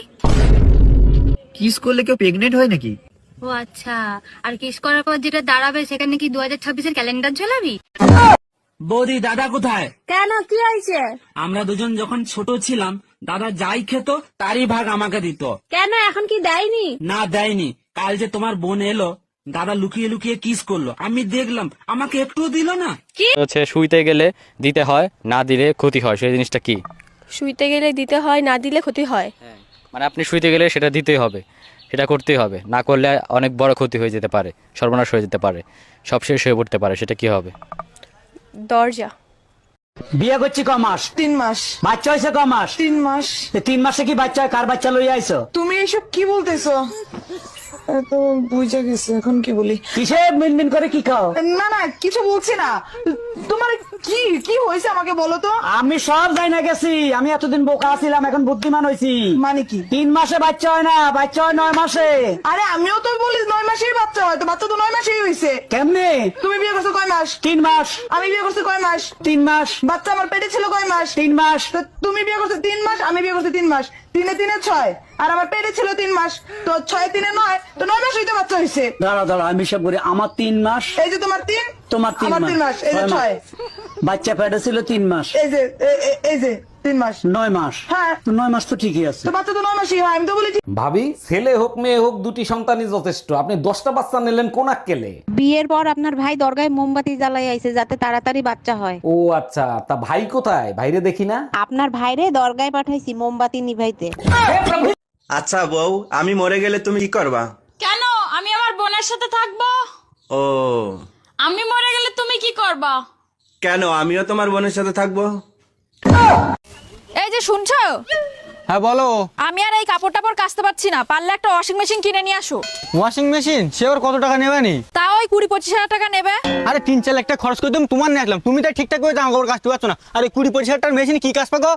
কিস করলে কেউ প্রেগনেন্ট হয় নাকি? ও আচ্ছা, আর কিস করার পর যেটা দাঁড়াবে সেখানে কি 2026-এর ক্যালেন্ডার ঝোলাবি? বৌদি দাদা কোথায়? কেন কি হয়েছে? আমরা দুজন যখন ছোট ছিলাম দাদা যাই খেত তারই ভাগ আমাকে দিত। কেন এখন কি দেয়নি? না দেয়নি। কাল যে তোমার বোন এলো, দাদা লুকিয়ে লুকিয়ে কিস করলো, আমি দেখলাম, আমাকে একটু দিল না। হচ্ছে শুইতে গেলে দিতে হয়, না দিলে ক্ষতি হয়, সেই জিনিসটা কি? শুইতে গেলে দিতে হয়, না দিলে ক্ষতি হয়। মানে আপনি শুইতে গেলে সেটা দিতেই হবে, সেটা করতেই হবে, না করলে অনেক বড় ক্ষতি হয়ে যেতে পারে, সর্বনাশ হয়ে যেতে পারে, সব শেষ হয়ে পড়তে পারে, সেটা কি হবে? দরজা। বিয়ে করছি ক মাস? 3 মাস। বাচ্চা হয়েছে ক মাস? 3 মাস। 3 মাসে কি বাচ্চা হয়? কার বাচ্চা লইয়া আইছো? তুমি এসব কি বলতেছো? তো বুঝা গেছে, এখন কি বলি? কিসে মিনমিন করে কি খাও? না না, কিছু বলছি না। তোমার কি কি হয়েছে আমাকে বলো তো। আমি সব যাই না গেছি, আমি এতদিন বোকা ছিলাম, এখন বুদ্ধিমান হয়েছি। মানে কি? 3 মাসে বাচ্চা হয় না, বাচ্চা হয় 9 মাসে। আরে আমিও তো বলি 9 মাসেই বাচ্চা হয়, তো বাচ্চা তো 9 মাসেই হয়েছে। কেমনে? তুমি বিয়ে করছো কয় মাস? 3 মাস। আমি বিয়ে করছি কয় মাস? 3 মাস। বাচ্চা আমার পেটে ছিল কয় মাস? 3 মাস। তো তুমি বিয়ে করছো 3 মাস, আমি বিয়ে করছি 3 মাস। 3 এ 6, আর আমার পেটে ছিল 3 মাস, তো 6 3 9, তো 9 মাস হইতে বাচ্চা হয়েছে। দাঁড়া দাঁড়া, আমি সব করি। আমার 3 মাস। এই যে তোমার 3, তোমার 3 আমার 3 মাস, এই যে 6। বাচ্চা পেটে ছিল 3 মাস, এই যে এই যে 3 মাস। 9 মাস। হ্যাঁ, তো 9 মাস তো ঠিকই আছে। তো বাচ্চা তো 9 মাসই হয়, আমি তো বলেছি। ভাবি, ছেলে হোক মেয়ে হোক দুটি সন্তানই যথেষ্ট। আপনি 10টা বাচ্চা নিলেন কোন আক্কেলে? বিয়ের পর আপনার ভাই দরগায় মোমবাতি জ্বালাই আইছে যাতে তাড়াতাড়ি বাচ্চা হয়। ও আচ্ছা, তা ভাই কোথায়? ভাইরে দেখি না। আপনার ভাইরে দরগায় পাঠাইছি মোমবাতি নিভাইতে। আচ্ছা বউ, আমি মরে গেলে তুমি কি করবা? কেন? আমি আমার বোনের সাথে থাকবো। ও, আমি মরে গেলে তুমি কি করবা? কেন? আমিও তোমার বোনের সাথে থাকবো। এই যে শুনছো? হ্যাঁ বলো। আমি আর এই কাপড় টাপড় কাচতে পারছি না, পারলে একটা ওয়াশিং মেশিন কিনে নিয়ে আসো। Washing machine? সে ওর কত টাকা নেবে নি? তাও ওই 20-25 হাজার টাকা নেবে। আরে 3-4 লাখ টাকা খরচ করে তুমি তোমার নিয়ে আসলাম, তুমি তো ঠিকঠাক করে জামা কাপড় কাচতে পারছো না, আর 20-25 হাজার টাকার মেশিন কি কাজ পাবো?